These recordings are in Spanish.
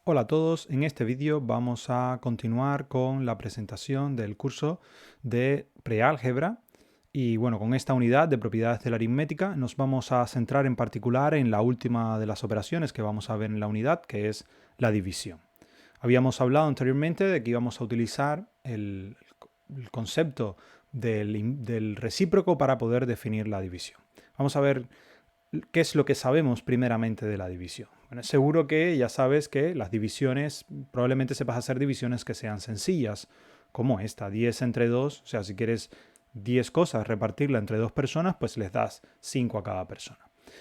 Hola a todos, en este vídeo vamos a continuar con la presentación del curso de preálgebra y bueno, con esta unidad de propiedades de la aritmética nos vamos a centrar en particular en la última de las operaciones que vamos a ver en la unidad, que es la división. Habíamos hablado anteriormente de que íbamos a utilizar el concepto del recíproco para poder definir la división. Vamos a ver ¿qué es lo que sabemos primeramente de la división? Bueno, seguro que ya sabes que las divisiones, probablemente sepas hacer divisiones que sean sencillas, como esta, 10 entre 2, o sea, si quieres 10 cosas, repartirla entre dos personas, pues les das 5 a cada persona.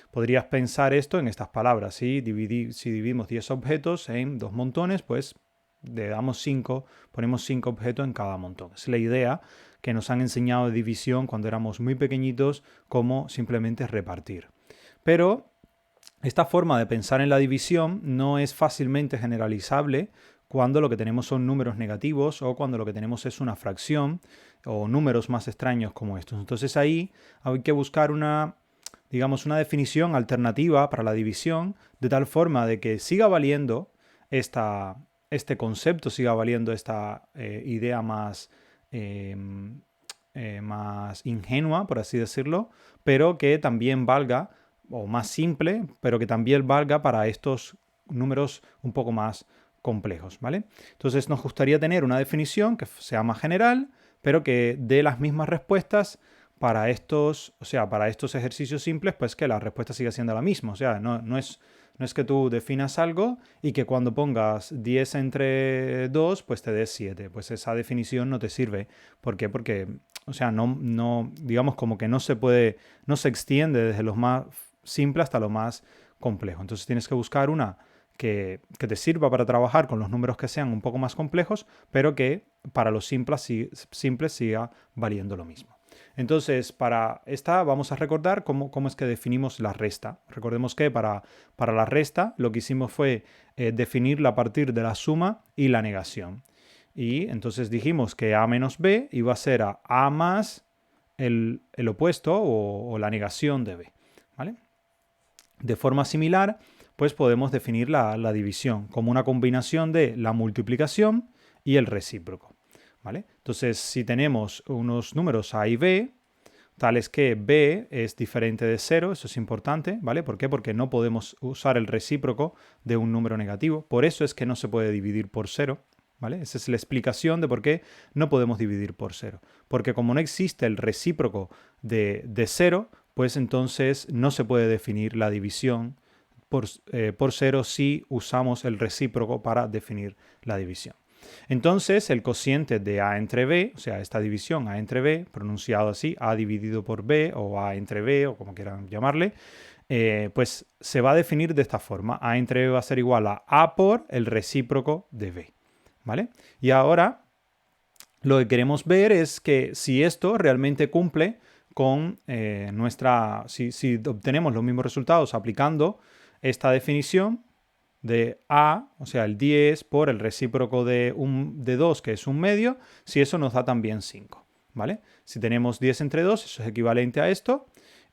Podrías pensar esto en estas palabras, si dividimos 10 objetos en dos montones, pues le damos 5, ponemos 5 objetos en cada montón. Es la idea que nos han enseñado de división cuando éramos muy pequeñitos, como simplemente repartir. Pero esta forma de pensar en la división no es fácilmente generalizable cuando lo que tenemos son números negativos o cuando lo que tenemos es una fracción o números más extraños como estos. Entonces ahí hay que buscar una definición alternativa para la división de tal forma de que siga valiendo este concepto, siga valiendo esta idea más ingenua, por así decirlo, pero que también valga o más simple, pero que también valga para estos números un poco más complejos, ¿vale? Entonces nos gustaría tener una definición que sea más general, pero que dé las mismas respuestas para para estos ejercicios simples, pues que la respuesta siga siendo la misma. O sea, no es que tú definas algo y que cuando pongas 10 entre 2, pues te des 7. Pues esa definición no te sirve. ¿Por qué? Porque, o sea, digamos como que no se extiende desde los más simple hasta lo más complejo. Entonces tienes que buscar una que te sirva para trabajar con los números que sean un poco más complejos, pero que para los simples siga valiendo lo mismo. Entonces, para esta vamos a recordar cómo es que definimos la resta. Recordemos que para la resta lo que hicimos fue definirla a partir de la suma y la negación. Y entonces dijimos que a menos b iba a ser a más el opuesto o la negación de b. ¿Vale? De forma similar, pues podemos definir la división como una combinación de la multiplicación y el recíproco. ¿Vale? Entonces, si tenemos unos números a y b, tales que b es diferente de 0, eso es importante, ¿vale? ¿Por qué? Porque no podemos usar el recíproco de un número negativo, por eso es que no se puede dividir por 0, ¿vale? Esa es la explicación de por qué no podemos dividir por 0, porque como no existe el recíproco de 0, pues entonces no se puede definir la división por 0 si usamos el recíproco para definir la división. Entonces, el cociente de A entre B, o sea, esta división A entre B, pronunciado así, A dividido por B o A entre B, o como quieran llamarle, pues se va a definir de esta forma. A entre B va a ser igual a A por el recíproco de B. ¿Vale? Y ahora lo que queremos ver es que si esto realmente cumple con si obtenemos los mismos resultados aplicando esta definición de A, o sea, el 10 por el recíproco de 2, que es un medio, si eso nos da también 5, ¿vale? Si tenemos 10 entre 2, eso es equivalente a esto,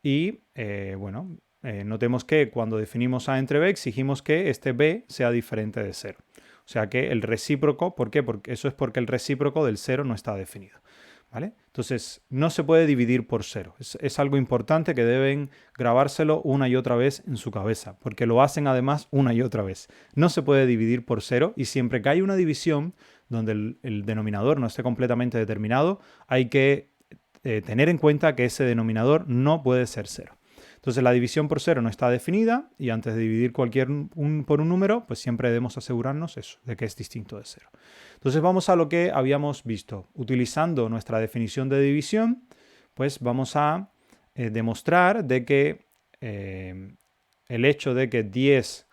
y notemos que cuando definimos A entre B, exigimos que este B sea diferente de 0. O sea que el recíproco, ¿por qué? Porque eso es porque el recíproco del 0 no está definido. ¿Vale? Entonces, no se puede dividir por 0. Es algo importante que deben grabárselo una y otra vez en su cabeza, porque lo hacen además una y otra vez. No se puede dividir por 0 y siempre que hay una división donde el denominador no esté completamente determinado, hay que tener en cuenta que ese denominador no puede ser 0. Entonces la división por 0 no está definida y antes de dividir por un número, pues siempre debemos asegurarnos eso, de que es distinto de 0. Entonces vamos a lo que habíamos visto. Utilizando nuestra definición de división, pues vamos a demostrar de que el hecho de que 10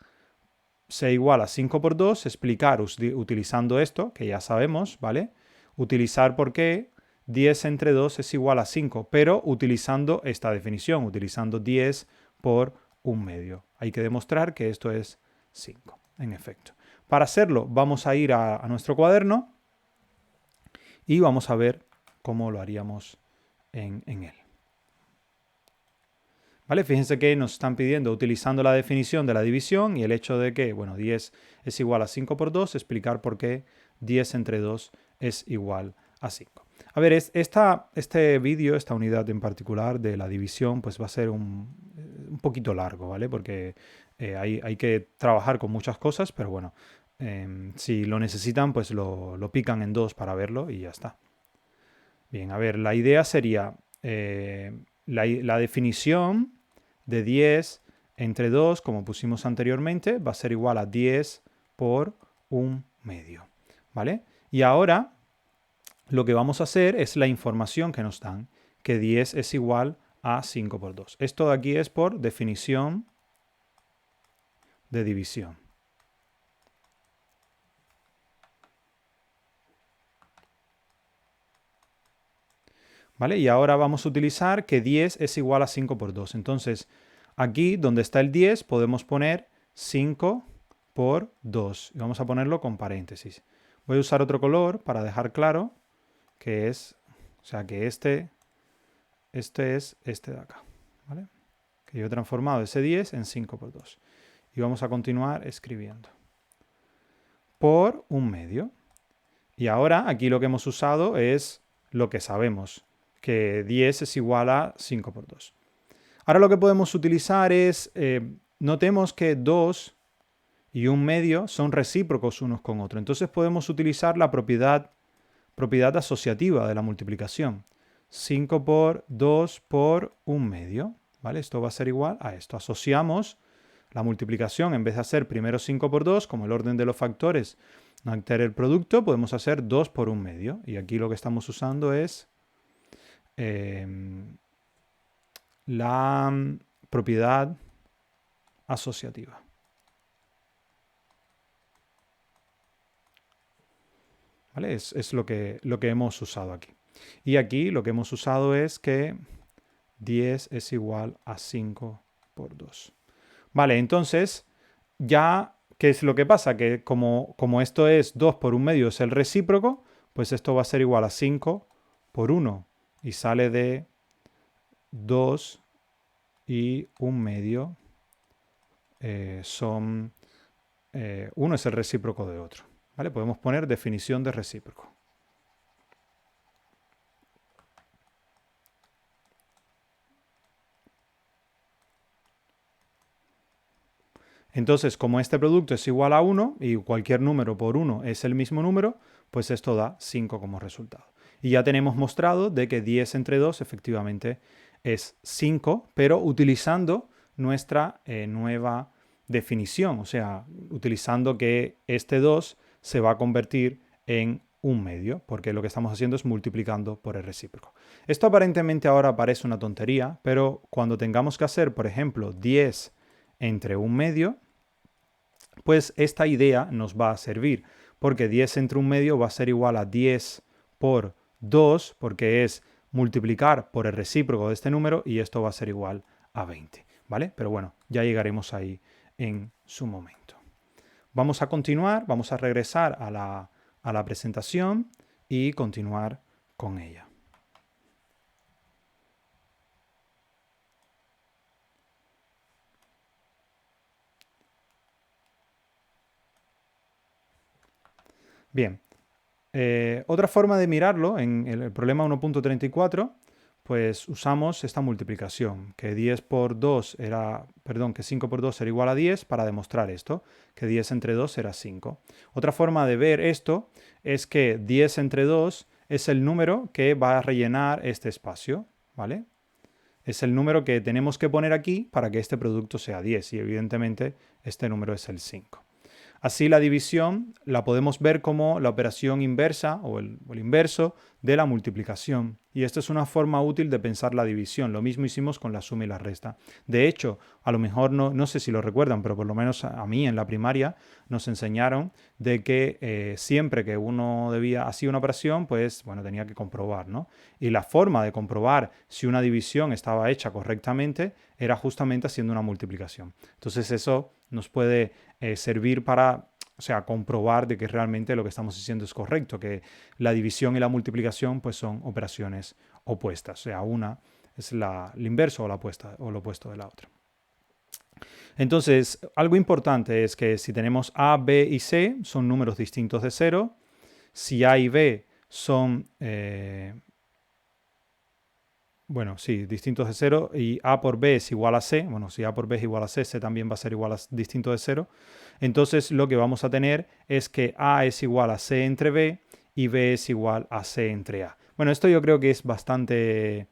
sea igual a 5 por 2, explicar utilizando esto, que ya sabemos, ¿vale? Utilizar por qué 10 entre 2 es igual a 5, pero utilizando esta definición, utilizando 10 por un medio. Hay que demostrar que esto es 5, en efecto. Para hacerlo, vamos a ir a nuestro cuaderno y vamos a ver cómo lo haríamos en él. ¿Vale? Fíjense que nos están pidiendo, utilizando la definición de la división y el hecho de que, bueno, 10 es igual a 5 por 2, explicar por qué 10 entre 2 es igual a 5. A ver, este vídeo, esta unidad en particular de la división, pues va a ser un poquito largo, ¿vale? Porque hay que trabajar con muchas cosas, pero bueno, si lo necesitan, pues lo pican en dos para verlo y ya está. Bien, a ver, la idea sería la definición de 10 entre 2, como pusimos anteriormente, va a ser igual a 10 por un medio, ¿vale? Y ahora lo que vamos a hacer es la información que nos dan, que 10 es igual a 5 por 2. Esto de aquí es por definición de división. ¿Vale? Y ahora vamos a utilizar que 10 es igual a 5 por 2. Entonces, aquí donde está el 10 podemos poner 5 por 2. Y vamos a ponerlo con paréntesis. Voy a usar otro color para dejar claro que es, o sea, que este es este de acá. ¿Vale? Que yo he transformado ese 10 en 5 por 2. Y vamos a continuar escribiendo. Por un medio. Y ahora aquí lo que hemos usado es lo que sabemos, que 10 es igual a 5 por 2. Ahora lo que podemos utilizar es, notemos que 2 y un medio son recíprocos unos con otros. Entonces podemos utilizar la propiedad asociativa de la multiplicación. 5 por 2 por un medio. ¿Vale? Esto va a ser igual a esto. Asociamos la multiplicación, en vez de hacer primero 5 por 2, como el orden de los factores no altera el producto, podemos hacer 2 por un medio. Y aquí lo que estamos usando es la propiedad asociativa. ¿Vale? Es lo que hemos usado aquí. Y aquí lo que hemos usado es que 10 es igual a 5 por 2. Vale, entonces, ya, ¿qué es lo que pasa? Que como esto es 2 por un medio, es el recíproco, pues esto va a ser igual a 5 por 1. Y sale de 2 y un medio son... uno es el recíproco de otro. ¿Vale? Podemos poner definición de recíproco. Entonces, como este producto es igual a 1 y cualquier número por 1 es el mismo número, pues esto da 5 como resultado. Y ya tenemos mostrado de que 10 entre 2 efectivamente es 5, pero utilizando nuestra nueva definición, o sea, utilizando que este 2 se va a convertir en un medio, porque lo que estamos haciendo es multiplicando por el recíproco. Esto aparentemente ahora parece una tontería, pero cuando tengamos que hacer, por ejemplo, 10 entre un medio, pues esta idea nos va a servir, porque 10 entre un medio va a ser igual a 10 por 2, porque es multiplicar por el recíproco de este número, y esto va a ser igual a 20, ¿vale? Pero bueno, ya llegaremos ahí en su momento. Vamos a continuar, vamos a regresar a la presentación y continuar con ella. Bien, otra forma de mirarlo en el problema 1.34, pues usamos esta multiplicación, que 10 por 2 era, perdón, que 5 por 2 era igual a 10 para demostrar esto, que 10 entre 2 era 5. Otra forma de ver esto es que 10 entre 2 es el número que va a rellenar este espacio, ¿vale? Es el número que tenemos que poner aquí para que este producto sea 10 y evidentemente este número es el 5. Así la división la podemos ver como la operación inversa o el inverso de la multiplicación. Y esta es una forma útil de pensar la división. Lo mismo hicimos con la suma y la resta. De hecho, a lo mejor no sé si lo recuerdan, pero por lo menos a mí en la primaria nos enseñaron de que siempre que uno hacía una operación, pues bueno, tenía que comprobar, ¿no? Y la forma de comprobar si una división estaba hecha correctamente era justamente haciendo una multiplicación. Entonces eso nos puede servir para, o sea, comprobar de que realmente lo que estamos diciendo es correcto, que la división y la multiplicación pues son operaciones opuestas, o sea, una es el inverso o lo opuesto de la otra. Entonces, algo importante es que si tenemos A, B y C, son números distintos de 0. Si A y B son, distintos de 0 y A por B es igual a C, bueno, si A por B es igual a C, C también va a ser igual a distinto de 0. Entonces, lo que vamos a tener es que A es igual a C entre B y B es igual a C entre A. Bueno, esto yo creo que es bastante...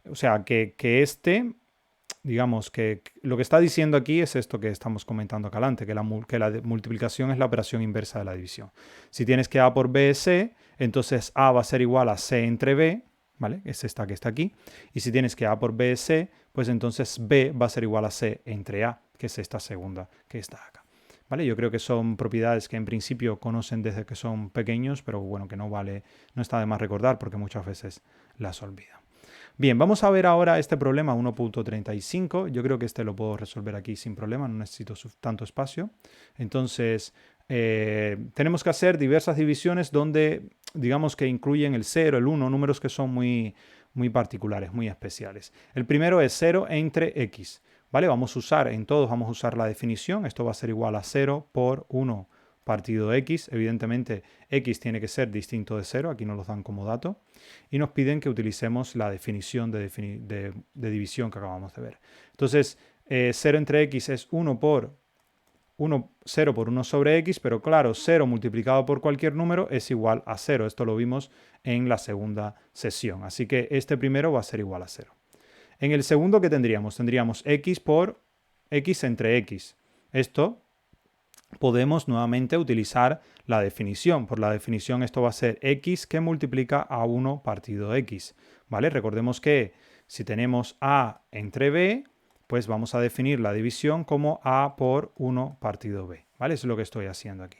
O sea, digamos que lo que está diciendo aquí es esto que estamos comentando acá adelante, que la multiplicación es la operación inversa de la división. Si tienes que A por B es C, entonces A va a ser igual a C entre B, ¿vale? Es esta que está aquí. Y si tienes que A por B es C, pues entonces B va a ser igual a C entre A, que es esta segunda que está acá. ¿Vale? Yo creo que son propiedades que en principio conocen desde que son pequeños, pero bueno, que no está de más recordar porque muchas veces las olvidan. Bien, vamos a ver ahora este problema 1.35. Yo creo que este lo puedo resolver aquí sin problema, no necesito tanto espacio. Entonces, tenemos que hacer diversas divisiones donde, digamos que incluyen el 0, el 1, números que son muy, muy particulares, muy especiales. El primero es 0 entre x. ¿Vale? En todos vamos a usar la definición. Esto va a ser igual a 0 por 1 partido x. Evidentemente, x tiene que ser distinto de 0. Aquí nos lo dan como dato. Y nos piden que utilicemos la definición de división que acabamos de ver. Entonces, 0 entre x es 0 por 1 sobre x, pero claro, 0 multiplicado por cualquier número es igual a 0. Esto lo vimos en la segunda sesión. Así que este primero va a ser igual a 0. En el segundo, ¿qué tendríamos? Tendríamos x por x entre x. Esto podemos nuevamente utilizar la definición. Por la definición esto va a ser x que multiplica a 1 partido x. ¿Vale? Recordemos que si tenemos a entre b, pues vamos a definir la división como a por 1 partido b. ¿Vale? Eso es lo que estoy haciendo aquí.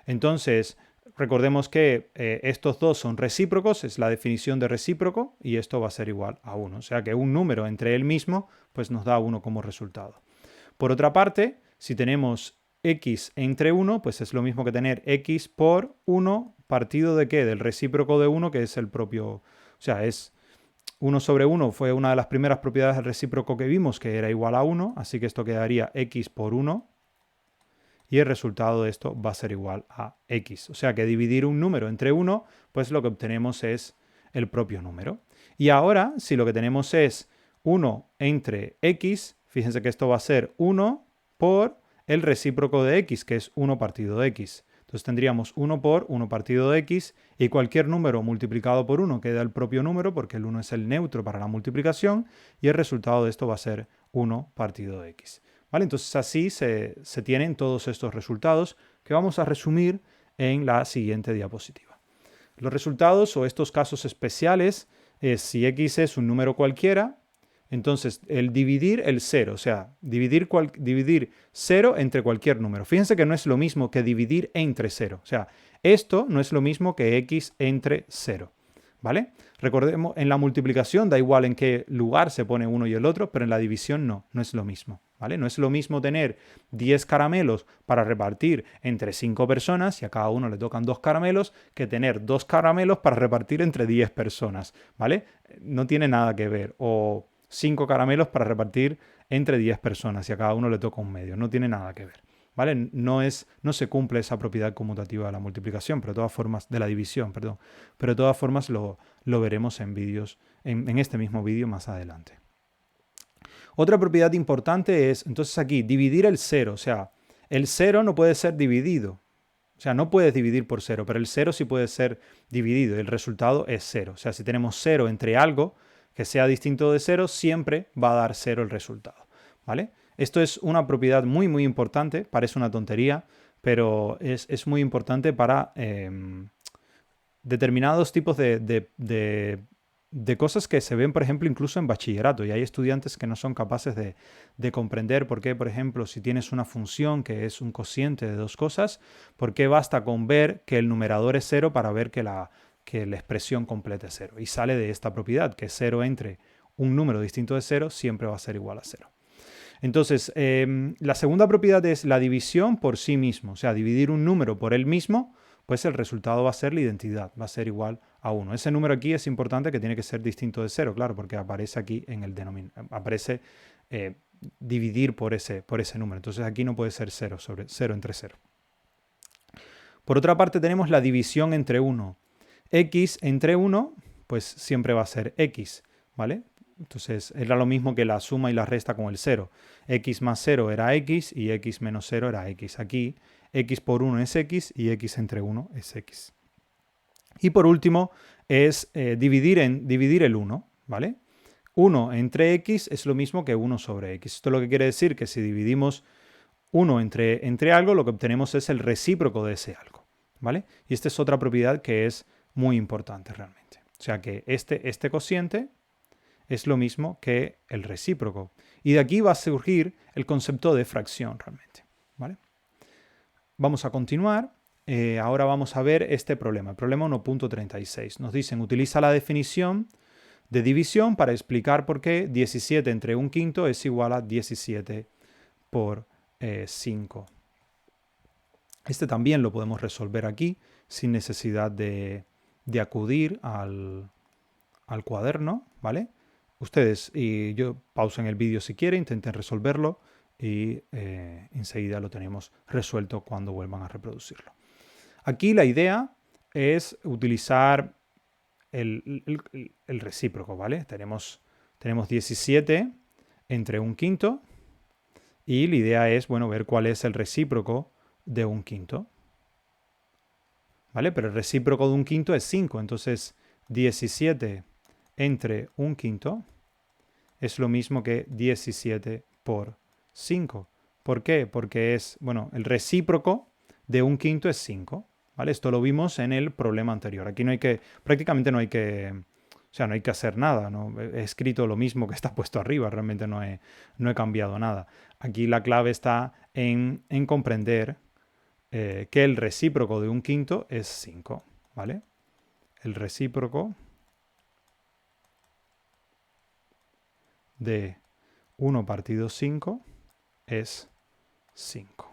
Entonces, recordemos que estos dos son recíprocos, es la definición de recíproco, y esto va a ser igual a 1. O sea que un número entre él mismo pues nos da 1 como resultado. Por otra parte, si tenemos x entre 1, pues es lo mismo que tener x por 1 partido de ¿qué? Del recíproco de 1, que es el propio... O sea, es 1 sobre 1 fue una de las primeras propiedades del recíproco que vimos, que era igual a 1, así que esto quedaría x por 1. Y el resultado de esto va a ser igual a x. O sea que dividir un número entre 1, pues lo que obtenemos es el propio número. Y ahora, si lo que tenemos es 1 entre x, fíjense que esto va a ser 1 por el recíproco de x, que es 1 partido de x. Entonces tendríamos 1 por 1 partido de x, y cualquier número multiplicado por 1 queda el propio número, porque el 1 es el neutro para la multiplicación, y el resultado de esto va a ser 1 partido de x. ¿Vale? Entonces así se tienen todos estos resultados que vamos a resumir en la siguiente diapositiva. Los resultados o estos casos especiales es si x es un número cualquiera, entonces el dividir el 0, o sea, dividir 0 entre cualquier número. Fíjense que no es lo mismo que dividir entre 0. O sea, esto no es lo mismo que x entre 0. ¿Vale? Recordemos, en la multiplicación da igual en qué lugar se pone uno y el otro, pero en la división no es lo mismo. ¿Vale? No es lo mismo tener 10 caramelos para repartir entre 5 personas y a cada uno le tocan 2 caramelos que tener 2 caramelos para repartir entre 10 personas. ¿Vale? No tiene nada que ver. O 5 caramelos para repartir entre 10 personas y a cada uno le toca un medio. No tiene nada que ver. ¿Vale? No se cumple esa propiedad conmutativa de la multiplicación, pero de todas formas, de la división, perdón. Pero de todas formas lo veremos en vídeos, en este mismo vídeo más adelante. Otra propiedad importante es, entonces aquí, dividir el 0. O sea, el 0 no puede ser dividido. O sea, no puedes dividir por 0, pero el 0 sí puede ser dividido y el resultado es 0. O sea, si tenemos 0 entre algo que sea distinto de 0, siempre va a dar 0 el resultado. ¿Vale? Esto es una propiedad muy, muy importante. Parece una tontería, pero es muy importante para determinados tipos de cosas que se ven, por ejemplo, incluso en bachillerato. Y hay estudiantes que no son capaces de comprender por qué, por ejemplo, si tienes una función que es un cociente de dos cosas, por qué basta con ver que el numerador es 0 para ver que la expresión completa es 0. Y sale de esta propiedad, que 0 entre un número distinto de 0 siempre va a ser igual a 0. Entonces, la segunda propiedad es la división por sí mismo. O sea, dividir un número por él mismo, pues el resultado va a ser la identidad, va a ser igual a 1. Ese número aquí es importante, que tiene que ser distinto de 0, claro, porque aparece aquí en el denominador, aparece dividir por ese número. Entonces aquí no puede ser 0 sobre 0 entre 0. Por otra parte tenemos la división entre 1. X entre 1, pues siempre va a ser X, ¿vale? Entonces era lo mismo que la suma y la resta con el 0. X más 0 era X y X menos 0 era X. Aquí X por 1 es X y X entre 1 es X. Y por último es dividir el 1, ¿vale? 1 entre X es lo mismo que 1 sobre X. Esto es lo que quiere decir que si dividimos 1 entre algo, lo que obtenemos es el recíproco de ese algo, ¿vale? Y esta es otra propiedad que es muy importante realmente. O sea que este cociente es lo mismo que el recíproco. Y de aquí va a surgir el concepto de fracción realmente, ¿vale? Vamos a continuar. Ahora vamos a ver este problema, el problema 1.36. Nos dicen, utiliza la definición de división para explicar por qué 17 entre 1/5 es igual a 17 por 5. Este también lo podemos resolver aquí sin necesidad de acudir al cuaderno, ¿vale? Ustedes y yo pausen el vídeo si quieren, intenten resolverlo y enseguida lo tenemos resuelto cuando vuelvan a reproducirlo. Aquí la idea es utilizar el recíproco, ¿vale? Tenemos 17 entre 1/5 y la idea es, bueno, ver cuál es el recíproco de 1/5, ¿vale? Pero el recíproco de 1/5 es 5, entonces 17 entre 1/5 es lo mismo que 17 por 5. ¿Por qué? Porque es, bueno, el recíproco de 1/5 es 5, ¿vale? Esto lo vimos en el problema anterior. Aquí prácticamente no hay que hacer nada, ¿no? He escrito lo mismo que está puesto arriba, realmente no he cambiado nada. Aquí la clave está en comprender que el recíproco de 1/5 es 5, ¿vale? El recíproco de 1 partido 5 es 5,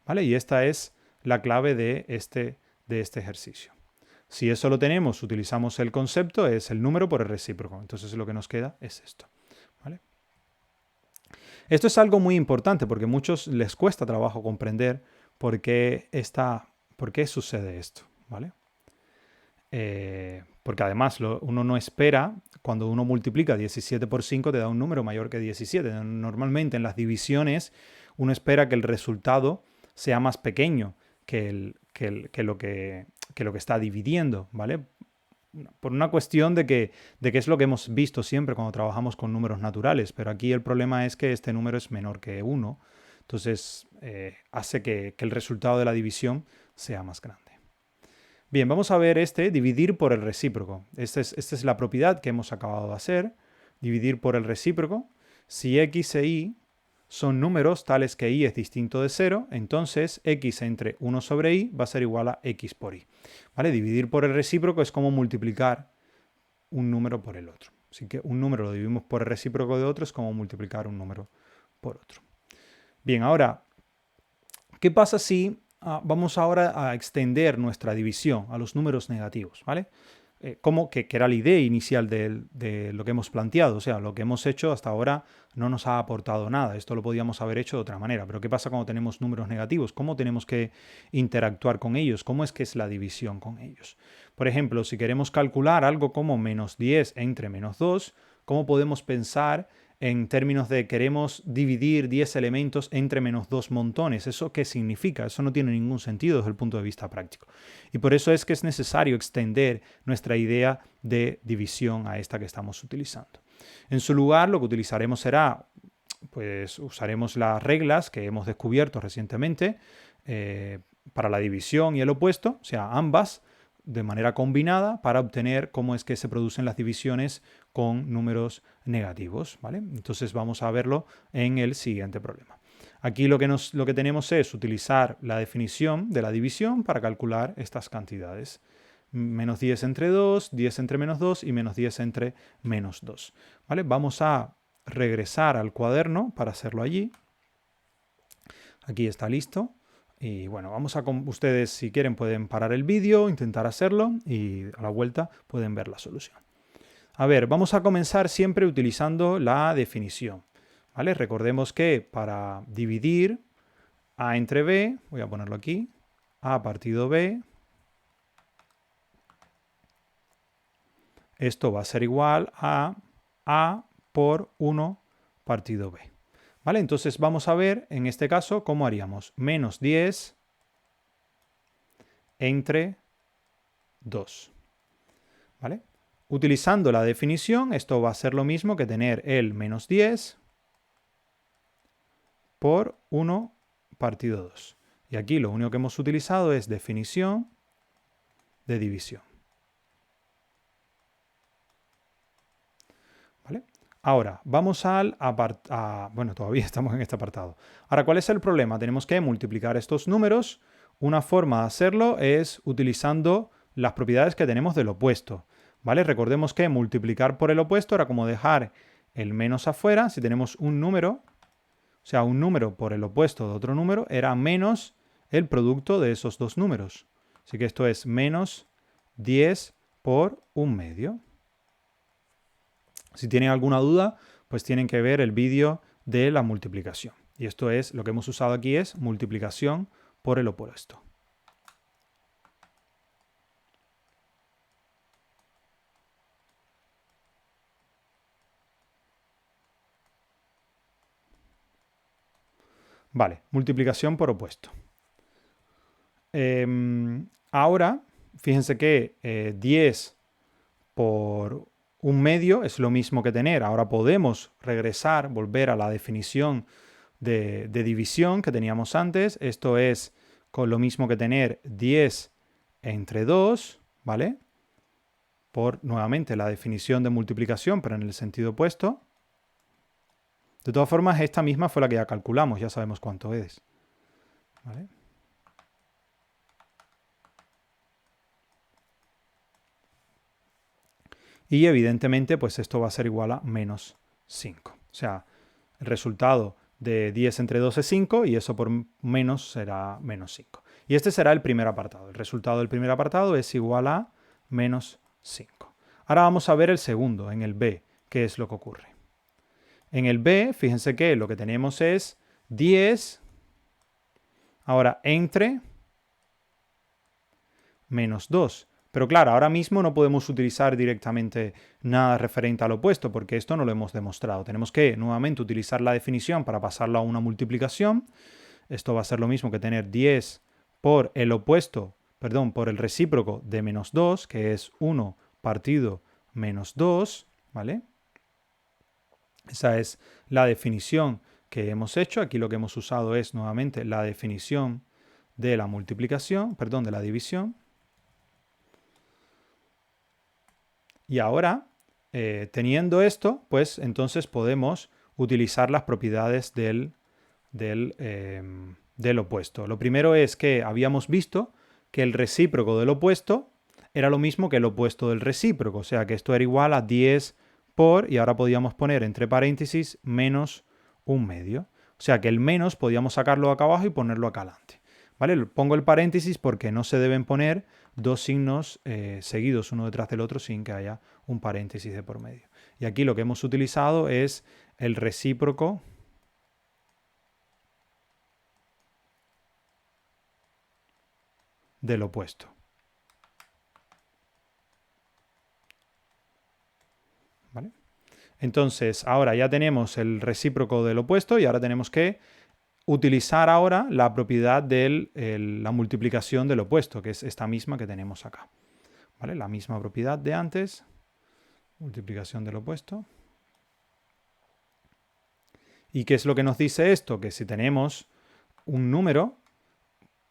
¿vale? Y esta es la clave de este ejercicio. Si eso lo tenemos, utilizamos el concepto, es el número por el recíproco. Entonces lo que nos queda es esto, ¿vale? Esto es algo muy importante porque a muchos les cuesta trabajo comprender por qué sucede esto, ¿vale? Porque además uno no espera, cuando uno multiplica 17 por 5 te da un número mayor que 17. Normalmente en las divisiones uno espera que el resultado sea más pequeño que lo que está dividiendo, ¿vale? Por una cuestión de que es lo que hemos visto siempre cuando trabajamos con números naturales, pero aquí el problema es que este número es menor que 1, entonces hace que el resultado de la división sea más grande. Bien, vamos a ver dividir por el recíproco. Esta es la propiedad que hemos acabado de hacer, dividir por el recíproco. Si x e y son números tales que y es distinto de 0, entonces x entre 1 sobre y va a ser igual a x por y. ¿Vale? Dividir por el recíproco es como multiplicar un número por el otro. Así que un número lo dividimos por el recíproco de otro es como multiplicar un número por otro. Bien, ahora, ¿qué pasa si vamos ahora a extender nuestra división a los números negativos, ¿vale? Que era la idea inicial de lo que hemos planteado. O sea, lo que hemos hecho hasta ahora no nos ha aportado nada. Esto lo podíamos haber hecho de otra manera. Pero ¿qué pasa cuando tenemos números negativos? ¿Cómo tenemos que interactuar con ellos? ¿Cómo es que es la división con ellos? Por ejemplo, si queremos calcular algo como menos 10 entre menos 2, ¿cómo podemos pensar en términos de queremos dividir 10 elementos entre menos 2 montones? ¿Eso qué significa? Eso no tiene ningún sentido desde el punto de vista práctico. Y por eso es que es necesario extender nuestra idea de división a esta que estamos utilizando. En su lugar, lo que utilizaremos será, pues usaremos las reglas que hemos descubierto recientemente para la división y el opuesto, o sea, ambas de manera combinada para obtener cómo es que se producen las divisiones con números negativos, ¿vale? Entonces vamos a verlo en el siguiente problema. Aquí lo que tenemos es utilizar la definición de la división para calcular estas cantidades. Menos 10 entre 2, 10 entre menos 2 y menos 10 entre menos 2. ¿Vale? Vamos a regresar al cuaderno para hacerlo allí. Aquí está listo. Y bueno, ustedes si quieren pueden parar el vídeo, intentar hacerlo y a la vuelta pueden ver la solución. A ver, vamos a comenzar siempre utilizando la definición. ¿Vale? Recordemos que para dividir A entre B, voy a ponerlo aquí, A partido B, esto va a ser igual a A por 1 partido B. ¿Vale? Entonces vamos a ver en este caso cómo haríamos. Menos 10 entre 2. ¿Vale? Utilizando la definición, esto va a ser lo mismo que tener el menos 10 por 1 partido 2. Y aquí lo único que hemos utilizado es definición de división. ¿Vale? Ahora, vamos al bueno, todavía estamos en este apartado. Ahora, ¿cuál es el problema? Tenemos que multiplicar estos números. Una forma de hacerlo es utilizando las propiedades que tenemos del opuesto. ¿Vale? Recordemos que multiplicar por el opuesto era como dejar el menos afuera. Si tenemos un número, o sea, un número por el opuesto de otro número, era menos el producto de esos dos números. Así que esto es menos 10 por 1/2. Si tienen alguna duda, pues tienen que ver el vídeo de la multiplicación. Y esto es, lo que hemos usado aquí es multiplicación por el opuesto. Vale, multiplicación por opuesto. Ahora, fíjense que 10 por 1/2 es lo mismo que tener. Ahora podemos regresar, volver a la definición de división que teníamos antes. Esto es con lo mismo que tener 10 entre 2, ¿vale? Por, nuevamente, la definición de multiplicación, pero en el sentido opuesto. De todas formas, esta misma fue la que ya calculamos, ya sabemos cuánto es. ¿Vale? Y evidentemente, pues esto va a ser igual a menos 5. O sea, el resultado de 10 entre 2 es 5 y eso por menos será menos 5. Y este será el primer apartado. El resultado del primer apartado es igual a menos 5. Ahora vamos a ver el segundo, en el B, qué es lo que ocurre. En el B, fíjense que lo que tenemos es 10, ahora entre menos 2. Pero claro, ahora mismo no podemos utilizar directamente nada referente al opuesto, porque esto no lo hemos demostrado. Tenemos que nuevamente utilizar la definición para pasarlo a una multiplicación. Esto va a ser lo mismo que tener 10 por el opuesto, perdón, por el recíproco de menos 2, que es 1 partido menos 2, ¿vale? Esa es la definición que hemos hecho. Aquí lo que hemos usado es nuevamente la definición de la multiplicación, perdón, de la división. Y ahora, teniendo esto, pues entonces podemos utilizar las propiedades del opuesto. Lo primero es que habíamos visto que el recíproco del opuesto era lo mismo que el opuesto del recíproco, o sea que esto era igual a 10 por, y ahora podíamos poner entre paréntesis menos 1/2. O sea que el menos podíamos sacarlo acá abajo y ponerlo acá adelante. ¿Vale? Pongo el paréntesis porque no se deben poner dos signos seguidos uno detrás del otro sin que haya un paréntesis de por medio. Y aquí lo que hemos utilizado es el recíproco del opuesto. ¿Vale? Entonces, ahora ya tenemos el recíproco del opuesto y ahora tenemos que utilizar ahora la propiedad de la multiplicación del opuesto, que es esta misma que tenemos acá. ¿Vale? La misma propiedad de antes, multiplicación del opuesto. ¿Y qué es lo que nos dice esto? Que si tenemos un número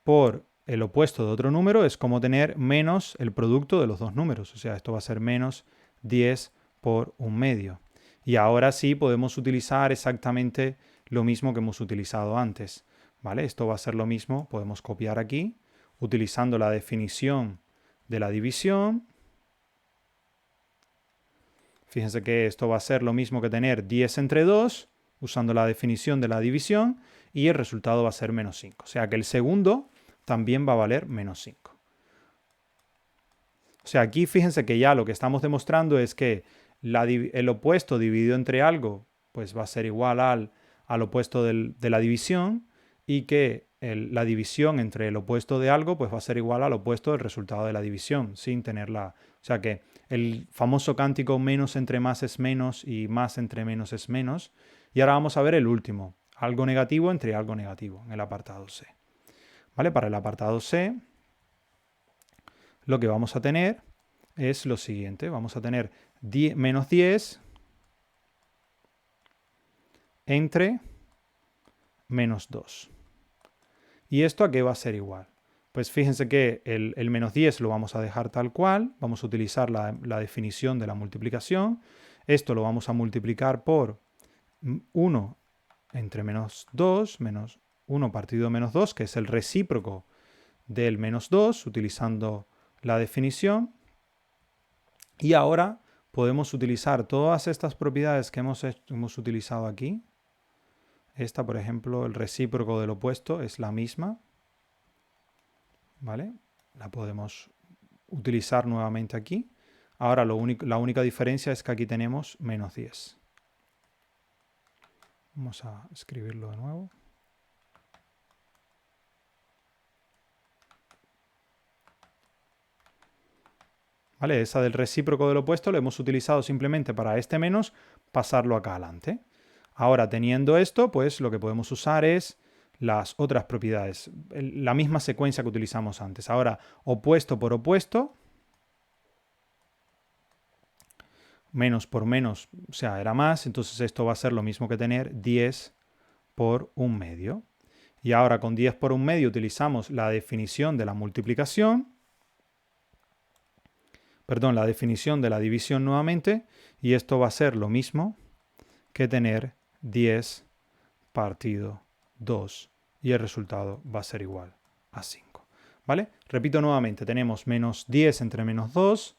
por el opuesto de otro número es como tener menos el producto de los dos números. O sea, esto va a ser menos 10 por 1/2. Y ahora sí podemos utilizar exactamente lo mismo que hemos utilizado antes. ¿Vale? Esto va a ser lo mismo. Podemos copiar aquí, utilizando la definición de la división. Fíjense que esto va a ser lo mismo que tener 10 entre 2, usando la definición de la división. y el resultado va a ser menos 5. O sea que el segundo también va a valer menos 5. O sea, aquí fíjense que ya lo que estamos demostrando es que el opuesto dividido entre algo pues va a ser igual al opuesto de la división, y que la división entre el opuesto de algo pues va a ser igual al opuesto del resultado de la división, sin tenerla. O sea que el famoso cántico menos entre más es menos y más entre menos es menos. Y ahora vamos a ver el último, algo negativo entre algo negativo, en el apartado C. ¿Vale? Para el apartado C, lo que vamos a tener es lo siguiente. Vamos a tener menos 10 entre menos 2. ¿Y esto a qué va a ser igual? Pues fíjense que el menos 10 lo vamos a dejar tal cual. Vamos a utilizar la definición de la multiplicación. Esto lo vamos a multiplicar por 1 entre menos 2, menos 1 partido menos 2, que es el recíproco del menos 2, utilizando la definición. Y ahora podemos utilizar todas estas propiedades que hemos utilizado aquí. Esta, por ejemplo, el recíproco del opuesto es la misma. ¿Vale? La podemos utilizar nuevamente aquí. Ahora la única diferencia es que aquí tenemos menos 10. Vamos a escribirlo de nuevo. ¿Vale? Esa del recíproco del opuesto lo hemos utilizado simplemente para este menos, pasarlo acá adelante. Ahora, teniendo esto, pues lo que podemos usar es las otras propiedades, la misma secuencia que utilizamos antes. Ahora, opuesto por opuesto, menos por menos, o sea, era más, entonces esto va a ser lo mismo que tener 10 por 1/2. Y ahora con 10 por 1/2 utilizamos la definición de la multiplicación, perdón, la definición de la división nuevamente, y esto va a ser lo mismo que tener 10 partido 2, y el resultado va a ser igual a 5. ¿Vale? Repito nuevamente, tenemos menos 10 entre menos 2,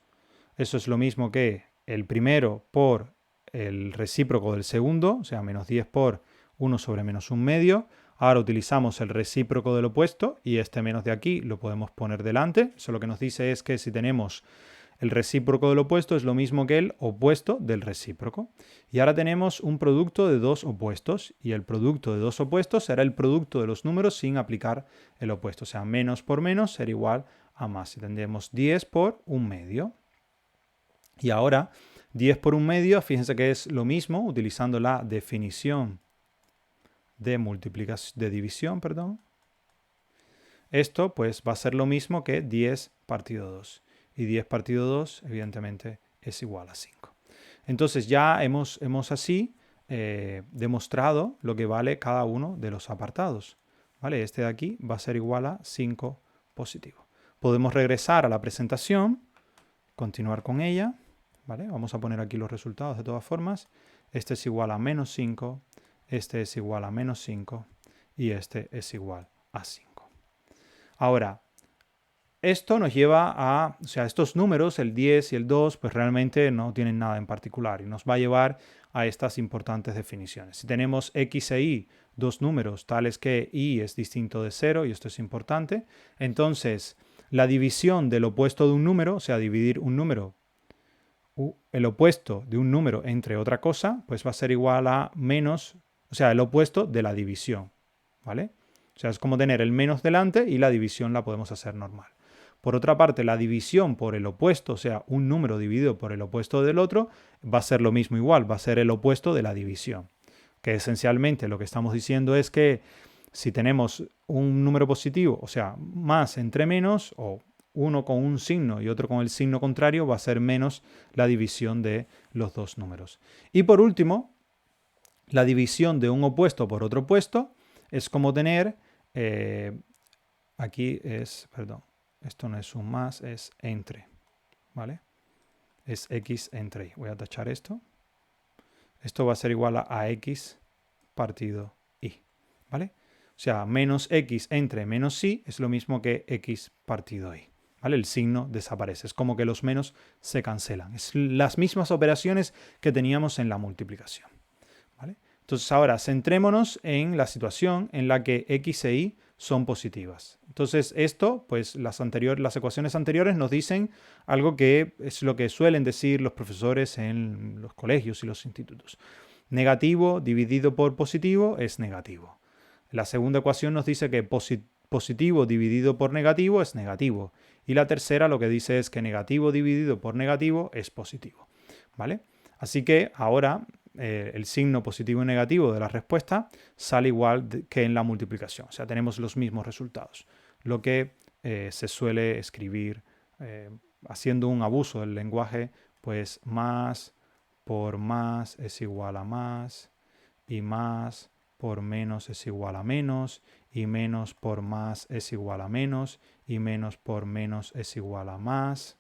eso es lo mismo que el primero por el recíproco del segundo, o sea, menos 10 por 1 sobre menos 1/2. Ahora utilizamos el recíproco del opuesto y este menos de aquí lo podemos poner delante. Eso lo que nos dice es que si tenemos el recíproco del opuesto es lo mismo que el opuesto del recíproco. Y ahora tenemos un producto de dos opuestos, y el producto de dos opuestos será el producto de los números sin aplicar el opuesto. O sea, menos por menos será igual a más. Y tendremos 10 por 1/2. Y ahora 10 por 1/2, fíjense que es lo mismo utilizando la definición de división, perdón. Esto pues va a ser lo mismo que 10 partido 2. Y 10 partido 2, evidentemente, es igual a 5. Entonces ya hemos así demostrado lo que vale cada uno de los apartados. ¿Vale? Este de aquí va a ser igual a 5 positivo. Podemos regresar a la presentación, continuar con ella. ¿Vale? Vamos a poner aquí los resultados de todas formas. Este es igual a menos 5, este es igual a menos 5 y este es igual a 5. Ahora, esto nos lleva a, o sea, estos números, el 10 y el 2, pues realmente no tienen nada en particular y nos va a llevar a estas importantes definiciones. Si tenemos x e y, dos números tales que y es distinto de 0, y esto es importante, entonces la división del opuesto de un número, o sea, dividir un número, el opuesto de un número entre otra cosa, pues va a ser igual a menos, o sea, el opuesto de la división, ¿vale? O sea, es como tener el menos delante y la división la podemos hacer normal. Por otra parte, la división por el opuesto, o sea, un número dividido por el opuesto del otro, va a ser lo mismo igual, va a ser el opuesto de la división. Que esencialmente lo que estamos diciendo es que si tenemos un número positivo, o sea, más entre menos, o uno con un signo y otro con el signo contrario, va a ser menos la división de los dos números. Y por último, la división de un opuesto por otro opuesto es como tener, aquí es, perdón, esto no es un más, es entre, ¿vale? Es x entre y. Voy a tachar esto. Esto va a ser igual a x partido y, ¿vale? O sea, menos x entre menos y es lo mismo que x partido y, ¿vale? El signo desaparece. Es como que los menos se cancelan. Es las mismas operaciones que teníamos en la multiplicación, ¿vale? Entonces ahora centrémonos en la situación en la que x e y son positivas. Entonces esto, pues las ecuaciones anteriores nos dicen algo que es lo que suelen decir los profesores en los colegios y los institutos. Negativo dividido por positivo es negativo. La segunda ecuación nos dice que positivo dividido por negativo es negativo. Y la tercera lo que dice es que negativo dividido por negativo es positivo. ¿Vale? Así que ahora el signo positivo y negativo de la respuesta sale igual que en la multiplicación. O sea, tenemos los mismos resultados. Lo que se suele escribir haciendo un abuso del lenguaje, pues más por más es igual a más y más por menos es igual a menos y menos por más es igual a menos y menos por menos es igual a más.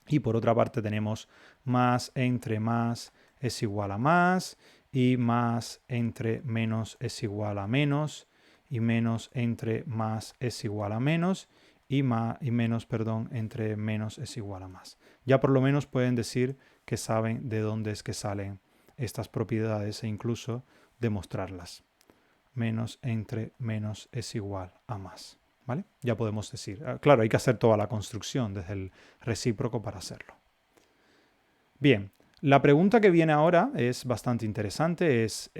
Y por otra parte tenemos más entre más es igual a más y más entre menos es igual a menos y menos entre más es igual a menos y menos, perdón, entre menos es igual a más. Ya por lo menos pueden decir que saben de dónde es que salen estas propiedades e incluso demostrarlas. Menos entre menos es igual a más. ¿Vale? Ya podemos decir. Claro, hay que hacer toda la construcción desde el recíproco para hacerlo. Bien, la pregunta que viene ahora es bastante interesante. Es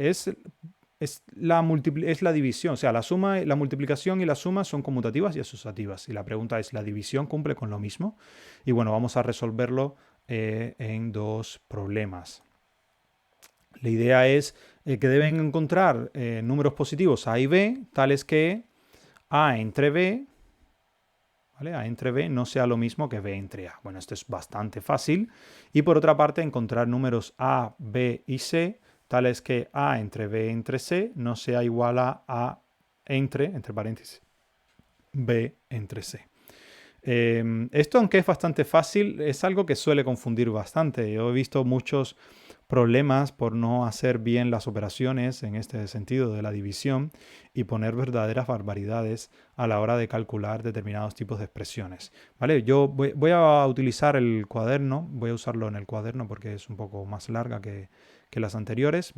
la división. O sea, la multiplicación y la suma son conmutativas y asociativas. Y la pregunta es, ¿la división cumple con lo mismo? Y bueno, vamos a resolverlo en dos problemas. La idea es que deben encontrar números positivos A y B, tales que A entre B, ¿vale? A entre B no sea lo mismo que B entre A. Bueno, esto es bastante fácil. Y por otra parte, encontrar números A, B y C, tales que A entre B entre C no sea igual a entre paréntesis, B entre C. Esto, aunque es bastante fácil, es algo que suele confundir bastante. Yo he visto muchos problemas por no hacer bien las operaciones en este sentido de la división y poner verdaderas barbaridades a la hora de calcular determinados tipos de expresiones. ¿Vale? Yo voy a utilizar el cuaderno, voy a usarlo en el cuaderno porque es un poco más larga que las anteriores.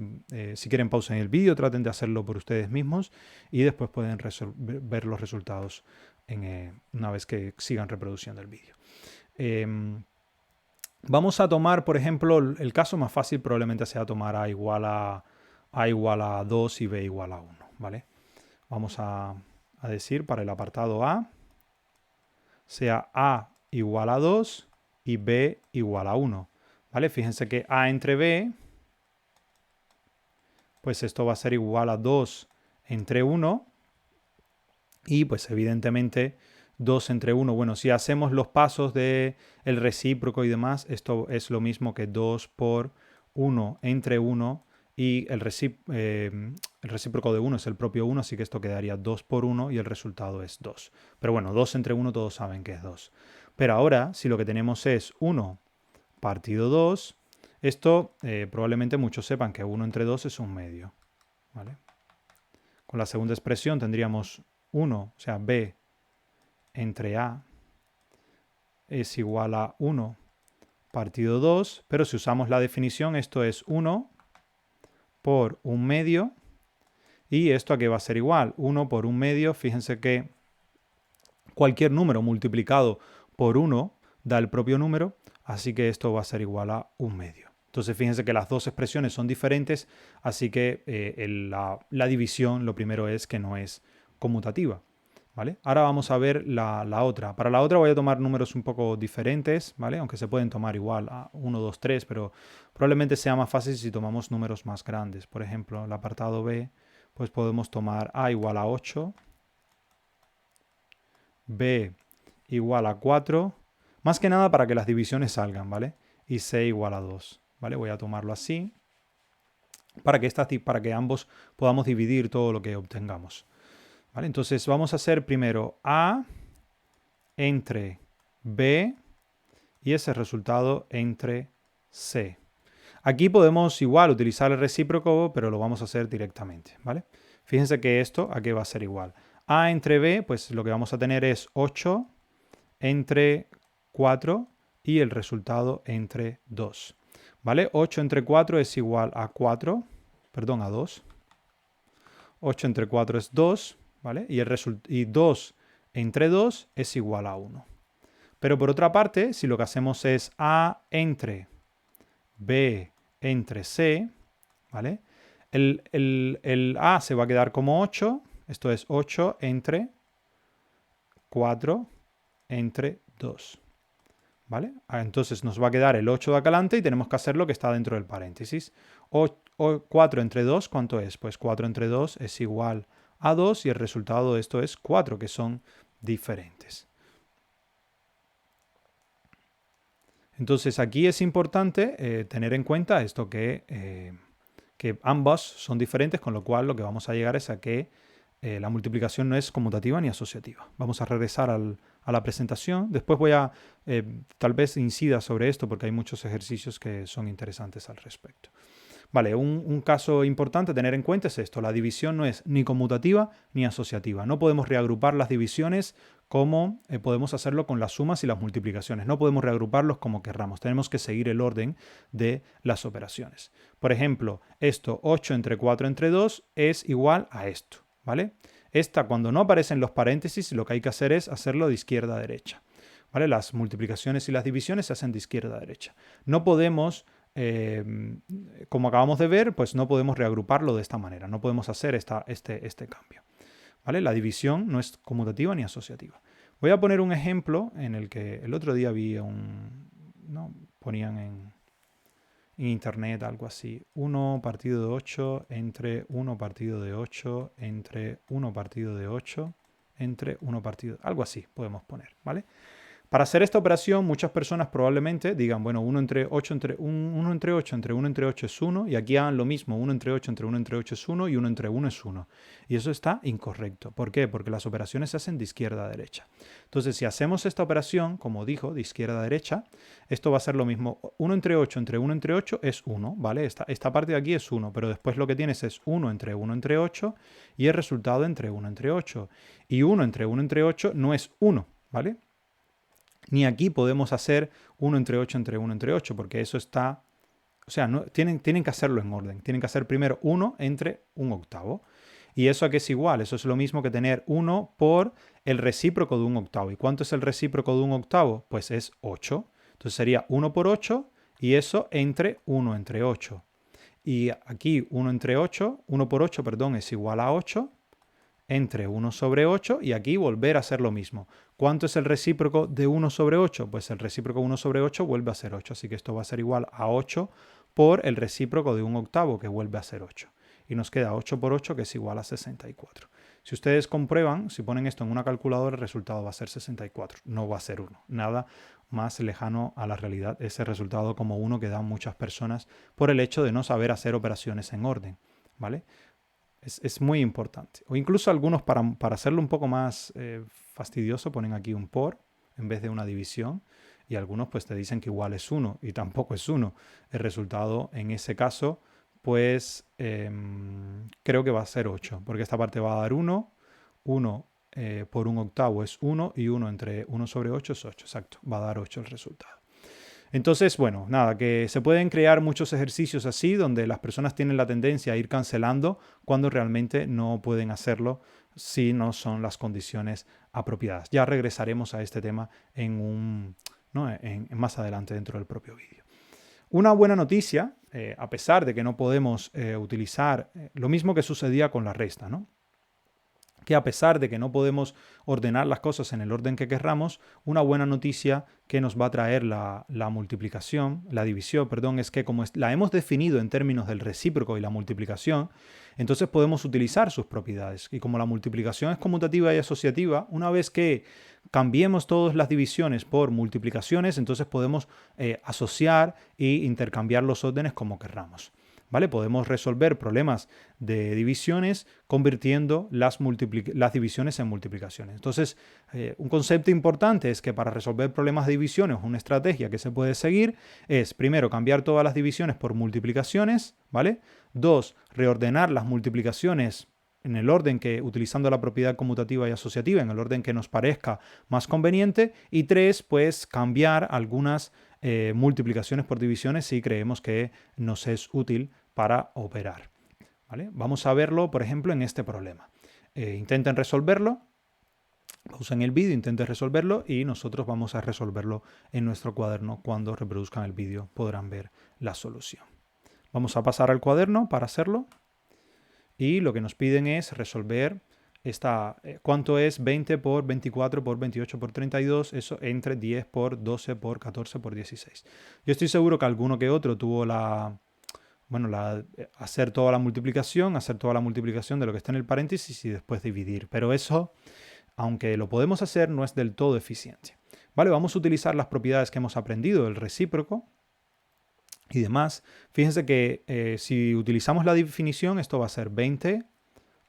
Si quieren pausen el vídeo, traten de hacerlo por ustedes mismos y después pueden ver los resultados una vez que sigan reproduciendo el vídeo. Vamos a tomar, por ejemplo, el caso más fácil probablemente sea tomar A igual a 2 y B igual a 1, ¿vale? Vamos a decir para el apartado A sea A igual a 2 y B igual a 1, ¿vale? Fíjense que A entre B, pues esto va a ser igual a 2 entre 1 y pues evidentemente 2 entre 1, bueno, si hacemos los pasos del recíproco y demás, esto es lo mismo que 2 por 1 entre 1 y el recíproco de 1 es el propio 1, así que esto quedaría 2 por 1 y el resultado es 2. Pero bueno, 2 entre 1 todos saben que es 2. Pero ahora, si lo que tenemos es 1 partido 2, esto probablemente muchos sepan que 1 entre 2 es un medio, ¿vale? Con la segunda expresión tendríamos 1, o sea, B entre A es igual a 1 partido 2, pero si usamos la definición, esto es 1 por 1 medio, y esto a qué va a ser igual, 1 por 1 medio, fíjense que cualquier número multiplicado por 1 da el propio número, así que esto va a ser igual a 1 medio. Entonces fíjense que las dos expresiones son diferentes, así que la división lo primero es que no es conmutativa. ¿Vale? Ahora vamos a ver la otra. Para la otra voy a tomar números un poco diferentes, ¿vale? Aunque se pueden tomar igual a 1, 2, 3, pero probablemente sea más fácil si tomamos números más grandes. Por ejemplo, el apartado B, pues podemos tomar A igual a 8, B igual a 4, más que nada para que las divisiones salgan, ¿vale? Y C igual a 2, ¿vale? Voy a tomarlo así para que ambos podamos dividir todo lo que obtengamos. ¿Vale? Entonces vamos a hacer primero A entre B y ese resultado entre C. Aquí podemos igual utilizar el recíproco, pero lo vamos a hacer directamente, ¿vale? Fíjense que esto a qué va a ser igual. A entre B, pues lo que vamos a tener es 8 entre 4 y el resultado entre 2. ¿Vale? 8 entre 4 es igual a 4. perdón, a 2. 8 entre 4 es 2, ¿vale? Y 2 entre 2 es igual a 1. Pero por otra parte, si lo que hacemos es A entre B entre C, ¿vale? El A se va a quedar como 8, esto es 8 entre 4 entre 2, ¿vale? Entonces nos va a quedar el 8 de acá adelante y tenemos que hacer lo que está dentro del paréntesis. 4 entre 2, ¿cuánto es? Pues 4 entre 2 es igual a 2 y el resultado de esto es 4, que son diferentes. Entonces aquí es importante tener en cuenta esto que ambas son diferentes, con lo cual lo que vamos a llegar es a que la multiplicación no es conmutativa ni asociativa. Vamos a regresar a la presentación. Después voy a tal vez incida sobre esto porque hay muchos ejercicios que son interesantes al respecto. Vale, un caso importante a tener en cuenta es esto. La división no es ni conmutativa ni asociativa. No podemos reagrupar las divisiones como podemos hacerlo con las sumas y las multiplicaciones. No podemos reagruparlos como querramos. Tenemos que seguir el orden de las operaciones. Por ejemplo, esto 8 entre 4 entre 2 es igual a esto, ¿vale? Esta, cuando no aparecen los paréntesis, lo que hay que hacer es hacerlo de izquierda a derecha, ¿vale? Las multiplicaciones y las divisiones se hacen de izquierda a derecha. No podemos... como acabamos de ver, pues no podemos reagruparlo de esta manera, no podemos hacer este cambio, ¿vale? La división no es conmutativa ni asociativa. Voy a poner un ejemplo en el que el otro día vi ¿no? Ponían en internet algo así, 1 partido de 8 entre 1 partido de 8 entre 1 partido de 8 entre 1 partido, algo así podemos poner, ¿vale? Para hacer esta operación, muchas personas probablemente digan, bueno, 1 entre 8 entre 1 entre 8 entre 1 entre 8 es 1, y aquí hagan lo mismo, 1 entre 8 entre 1 entre 8 es 1 y 1 entre 1 es 1. Y eso está incorrecto. ¿Por qué? Porque las operaciones se hacen de izquierda a derecha. Entonces, si hacemos esta operación, como dijo, de izquierda a derecha, esto va a ser lo mismo. 1 entre 8 entre 1 entre 8 es 1, ¿vale? Esta parte de aquí es 1, pero después lo que tienes es 1 entre 8 y el resultado entre 1 entre 8. Y 1 entre 8 no es 1, ¿vale? Ni aquí podemos hacer 1 entre 8 entre 1 entre 8, porque eso está... O sea, no, tienen que hacerlo en orden. Tienen que hacer primero 1 entre 1/8. ¿Y eso a qué es igual? Eso es lo mismo que tener 1 por el recíproco de 1/8. ¿Y cuánto es el recíproco de 1/8? Pues es 8. Entonces sería 1 por 8 y eso entre 1 entre 8. Y aquí 1 por 8, perdón, es igual a 8 entre 1 sobre 8 y aquí volver a hacer lo mismo. ¿Cuánto es el recíproco de 1 sobre 8? Pues el recíproco de 1 sobre 8 vuelve a ser 8, así que esto va a ser igual a 8 por el recíproco de 1/8, que vuelve a ser 8. Y nos queda 8 por 8, que es igual a 64. Si ustedes comprueban, si ponen esto en una calculadora, el resultado va a ser 64, no va a ser 1. Nada más lejano a la realidad ese resultado como 1 que dan muchas personas por el hecho de no saber hacer operaciones en orden, ¿vale? Es muy importante. O incluso algunos, para hacerlo un poco más fastidioso, ponen aquí un por en vez de una división. Y algunos pues te dicen que igual es 1 y tampoco es 1. El resultado en ese caso, pues creo que va a ser 8. Porque esta parte va a dar 1. 1 por 1/8 es 1 y 1 entre 1 sobre 8 es 8. Exacto, va a dar 8 el resultado. Entonces, bueno, nada, que se pueden crear muchos ejercicios así donde las personas tienen la tendencia a ir cancelando cuando realmente no pueden hacerlo si no son las condiciones apropiadas. Ya regresaremos a este tema más adelante dentro del propio vídeo. Una buena noticia, a pesar de que no podemos utilizar lo mismo que sucedía con la resta, ¿no? Que a pesar de que no podemos ordenar las cosas en el orden que querramos, una buena noticia que nos va a traer la división, es que como la hemos definido en términos del recíproco y la multiplicación, entonces podemos utilizar sus propiedades. Y como la multiplicación es conmutativa y asociativa, una vez que cambiemos todas las divisiones por multiplicaciones, entonces podemos asociar e intercambiar los órdenes como querramos. ¿Vale? Podemos resolver problemas de divisiones convirtiendo las divisiones en multiplicaciones. Entonces, un concepto importante es que para resolver problemas de divisiones, una estrategia que se puede seguir es, primero, cambiar todas las divisiones por multiplicaciones, ¿vale? 2, reordenar las multiplicaciones en el orden que, utilizando la propiedad conmutativa y asociativa, en el orden que nos parezca más conveniente. Y 3, pues cambiar algunas multiplicaciones por divisiones si creemos que nos es útil para operar. ¿vale? Vamos a verlo, por ejemplo, en este problema. Intenten resolverlo. Pausen el vídeo, intenten resolverlo y nosotros vamos a resolverlo en nuestro cuaderno. Cuando reproduzcan el vídeo podrán ver la solución. Vamos a pasar al cuaderno para hacerlo. Y lo que nos piden es resolver cuánto es 20 por 24 por 28 por 32, eso entre 10 por 12 por 14 por 16. Yo estoy seguro que alguno que otro tuvo hacer toda la multiplicación de lo que está en el paréntesis y después dividir. Pero eso, aunque lo podemos hacer, no es del todo eficiente. Vale, vamos a utilizar las propiedades que hemos aprendido del recíproco y demás. Fíjense que si utilizamos la definición, esto va a ser 20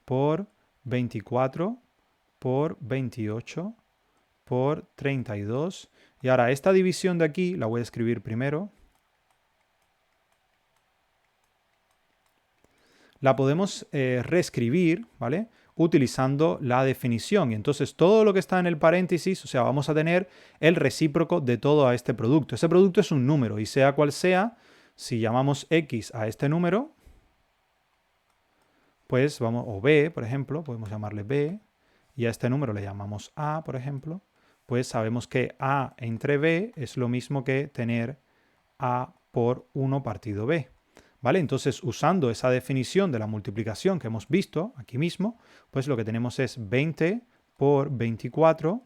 por 24 por 28 por 32. Y ahora esta división de aquí la voy a escribir primero. La podemos reescribir, ¿vale? Utilizando la definición. Y entonces todo lo que está en el paréntesis, o sea, vamos a tener el recíproco de todo a este producto. Ese producto es un número y sea cual sea, si llamamos x a este número, pues o b, por ejemplo, podemos llamarle b, y a este número le llamamos a, por ejemplo, pues sabemos que a entre b es lo mismo que tener a por 1 partido b. ¿Vale? Entonces, usando esa definición de la multiplicación que hemos visto aquí mismo, pues lo que tenemos es 20 por 24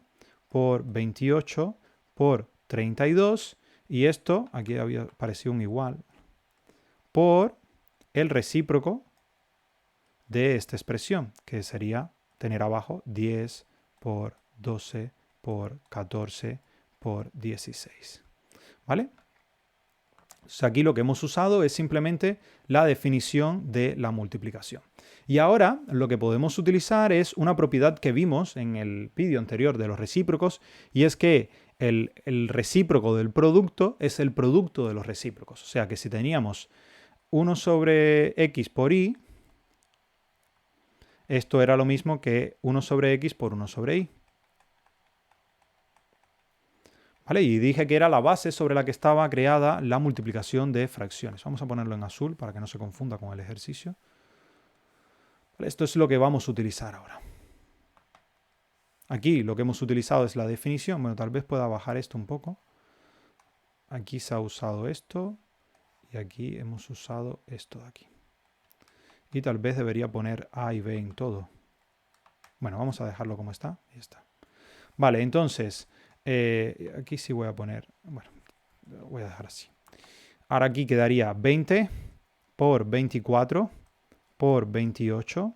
por 28 por 32, y esto, aquí había parecido un igual, por el recíproco de esta expresión, que sería tener abajo 10 por 12 por 14 por 16. ¿Vale? O sea, aquí lo que hemos usado es simplemente la definición de la multiplicación. Y ahora lo que podemos utilizar es una propiedad que vimos en el vídeo anterior de los recíprocos, y es que el recíproco del producto es el producto de los recíprocos. O sea que si teníamos 1 sobre x por y, esto era lo mismo que 1 sobre x por 1 sobre y. ¿Vale? Y dije que era la base sobre la que estaba creada la multiplicación de fracciones. Vamos a ponerlo en azul para que no se confunda con el ejercicio. ¿Vale? Esto es lo que vamos a utilizar ahora. Aquí lo que hemos utilizado es la definición. Bueno, tal vez pueda bajar esto un poco. Aquí se ha usado esto y aquí hemos usado esto de aquí. Y tal vez debería poner A y B en todo. Bueno, vamos a dejarlo como está. Y está. Vale, entonces, aquí sí voy a poner, bueno, voy a dejar así. Ahora aquí quedaría 20 por 24 por 28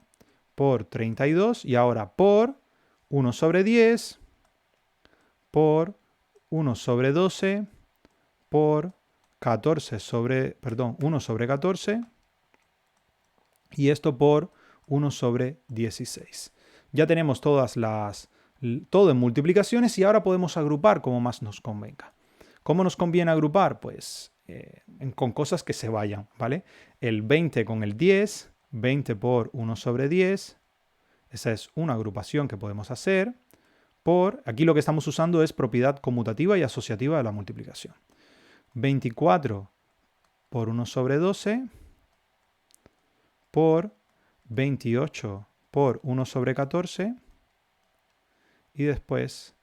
por 32 y ahora por 1 sobre 10 por 1 sobre 12 por 1 sobre 14 y esto por 1 sobre 16. Ya tenemos todo en multiplicaciones y ahora podemos agrupar como más nos convenga. ¿Cómo nos conviene agrupar? Pues con cosas que se vayan, ¿vale? El 20 con el 10, 20 por 1 sobre 10, esa es una agrupación que podemos hacer. Aquí lo que estamos usando es propiedad conmutativa y asociativa de la multiplicación. 24 por 1 sobre 12 por 28 por 1 sobre 14 y después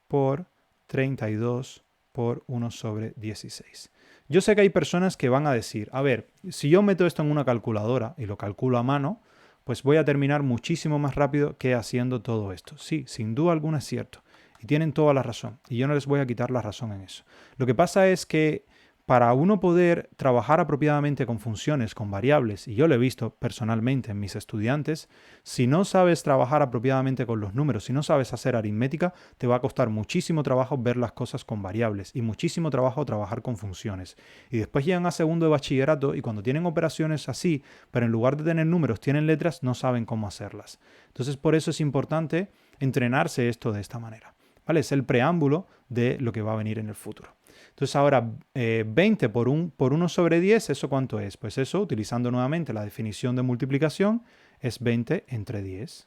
por 32 por 1 sobre 16. Yo sé que hay personas que van a decir, a ver, si yo meto esto en una calculadora y lo calculo a mano, pues voy a terminar muchísimo más rápido que haciendo todo esto. Sí, sin duda alguna es cierto. Y tienen toda la razón. Y yo no les voy a quitar la razón en eso. Lo que pasa es que para uno poder trabajar apropiadamente con funciones, con variables, y yo lo he visto personalmente en mis estudiantes, si no sabes trabajar apropiadamente con los números, si no sabes hacer aritmética, te va a costar muchísimo trabajo ver las cosas con variables y muchísimo trabajo trabajar con funciones. Y después llegan a segundo de bachillerato y cuando tienen operaciones así, pero en lugar de tener números tienen letras, no saben cómo hacerlas. Entonces por eso es importante entrenarse esto de esta manera. ¿Vale? Es el preámbulo de lo que va a venir en el futuro. Entonces ahora 20 por 1 sobre 10, ¿eso cuánto es? Pues eso, utilizando nuevamente la definición de multiplicación, es 20 entre 10.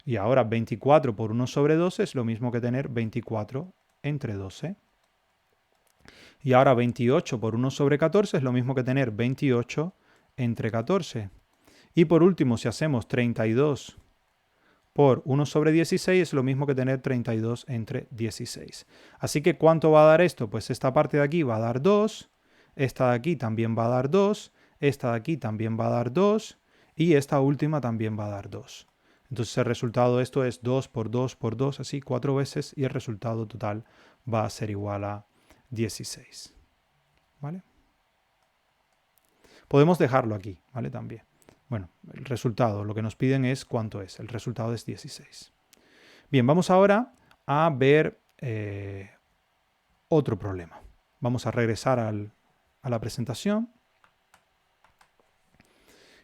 Y ahora 24 por 1 sobre 12 es lo mismo que tener 24 entre 12. Y ahora 28 por 1 sobre 14 es lo mismo que tener 28 entre 14. Y por último, si hacemos 32 por 1 sobre 16 es lo mismo que tener 32 entre 16. Así que ¿cuánto va a dar esto? Pues esta parte de aquí va a dar 2, esta de aquí también va a dar 2, esta de aquí también va a dar 2 y esta última también va a dar 2. Entonces el resultado de esto es 2 por 2 por 2, así 4 veces, y el resultado total va a ser igual a 16. ¿Vale? Podemos dejarlo aquí, ¿vale? También. Bueno, el resultado, lo que nos piden es cuánto es. El resultado es 16. Bien, vamos ahora a ver otro problema. Vamos a regresar a la presentación.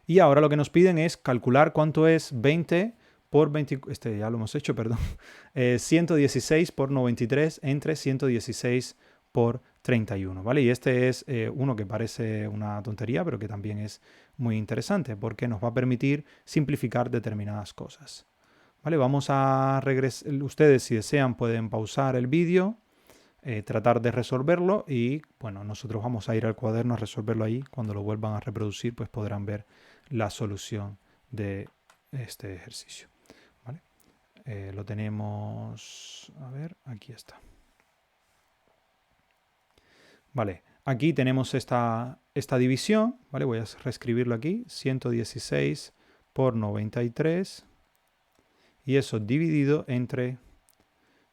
Y ahora lo que nos piden es calcular cuánto es 20 por 20, ya lo hemos hecho, perdón, 116 por 93 entre 116 por 31, ¿vale? Y este es uno que parece una tontería, pero que también es muy interesante porque nos va a permitir simplificar determinadas cosas, ¿vale? Vamos a regresar, ustedes si desean pueden pausar el vídeo, tratar de resolverlo y, bueno, nosotros vamos a ir al cuaderno a resolverlo ahí. Cuando lo vuelvan a reproducir, pues podrán ver la solución de este ejercicio. ¿Vale? Lo tenemos, a ver, aquí está. Vale, aquí tenemos esta división, ¿vale? Voy a reescribirlo aquí, 116 por 93 y eso dividido entre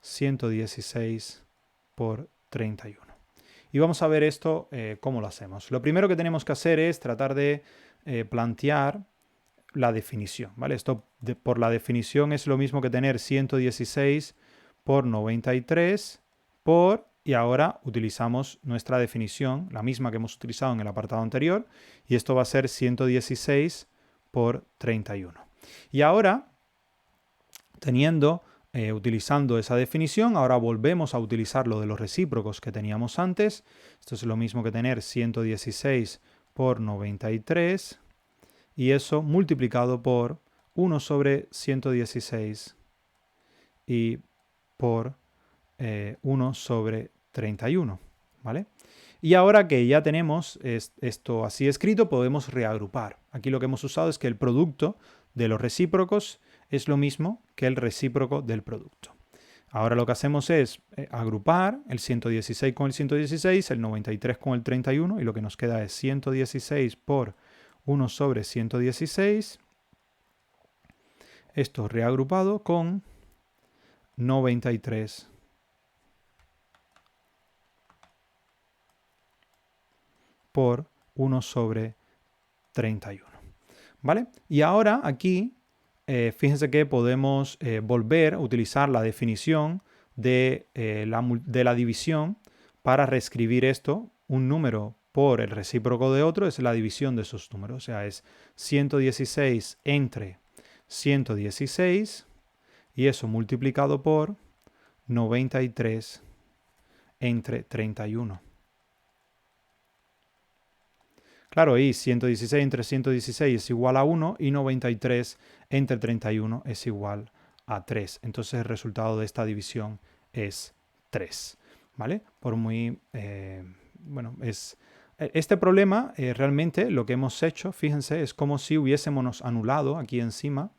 116 por 31. Y vamos a ver esto, cómo lo hacemos. Lo primero que tenemos que hacer es tratar de plantear la definición, ¿vale? Esto por la definición es lo mismo que tener 116 por 93 por, y ahora utilizamos nuestra definición, la misma que hemos utilizado en el apartado anterior, y esto va a ser 116 por 31. Y ahora, utilizando esa definición, ahora volvemos a utilizar lo de los recíprocos que teníamos antes. Esto es lo mismo que tener 116 por 93 y eso multiplicado por 1 sobre 116 y por 1 sobre 31, ¿vale? Y ahora que ya tenemos esto así escrito, podemos reagrupar. Aquí lo que hemos usado es que el producto de los recíprocos es lo mismo que el recíproco del producto. Ahora lo que hacemos es agrupar el 116 con el 116, el 93 con el 31, y lo que nos queda es 116 por 1 sobre 116. Esto reagrupado con 93 por 1 sobre 31. ¿Vale? Y ahora aquí, fíjense que podemos volver a utilizar la definición de la división para reescribir esto. Un número por el recíproco de otro es la división de esos números. O sea, es 116 entre 116 y eso multiplicado por 93 entre 31. Claro, y 116 entre 116 es igual a 1 y 93 entre 31 es igual a 3. Entonces el resultado de esta división es 3. ¿Vale? Por muy... bueno, es... Este problema realmente lo que hemos hecho, fíjense, es como si hubiésemos anulado aquí encima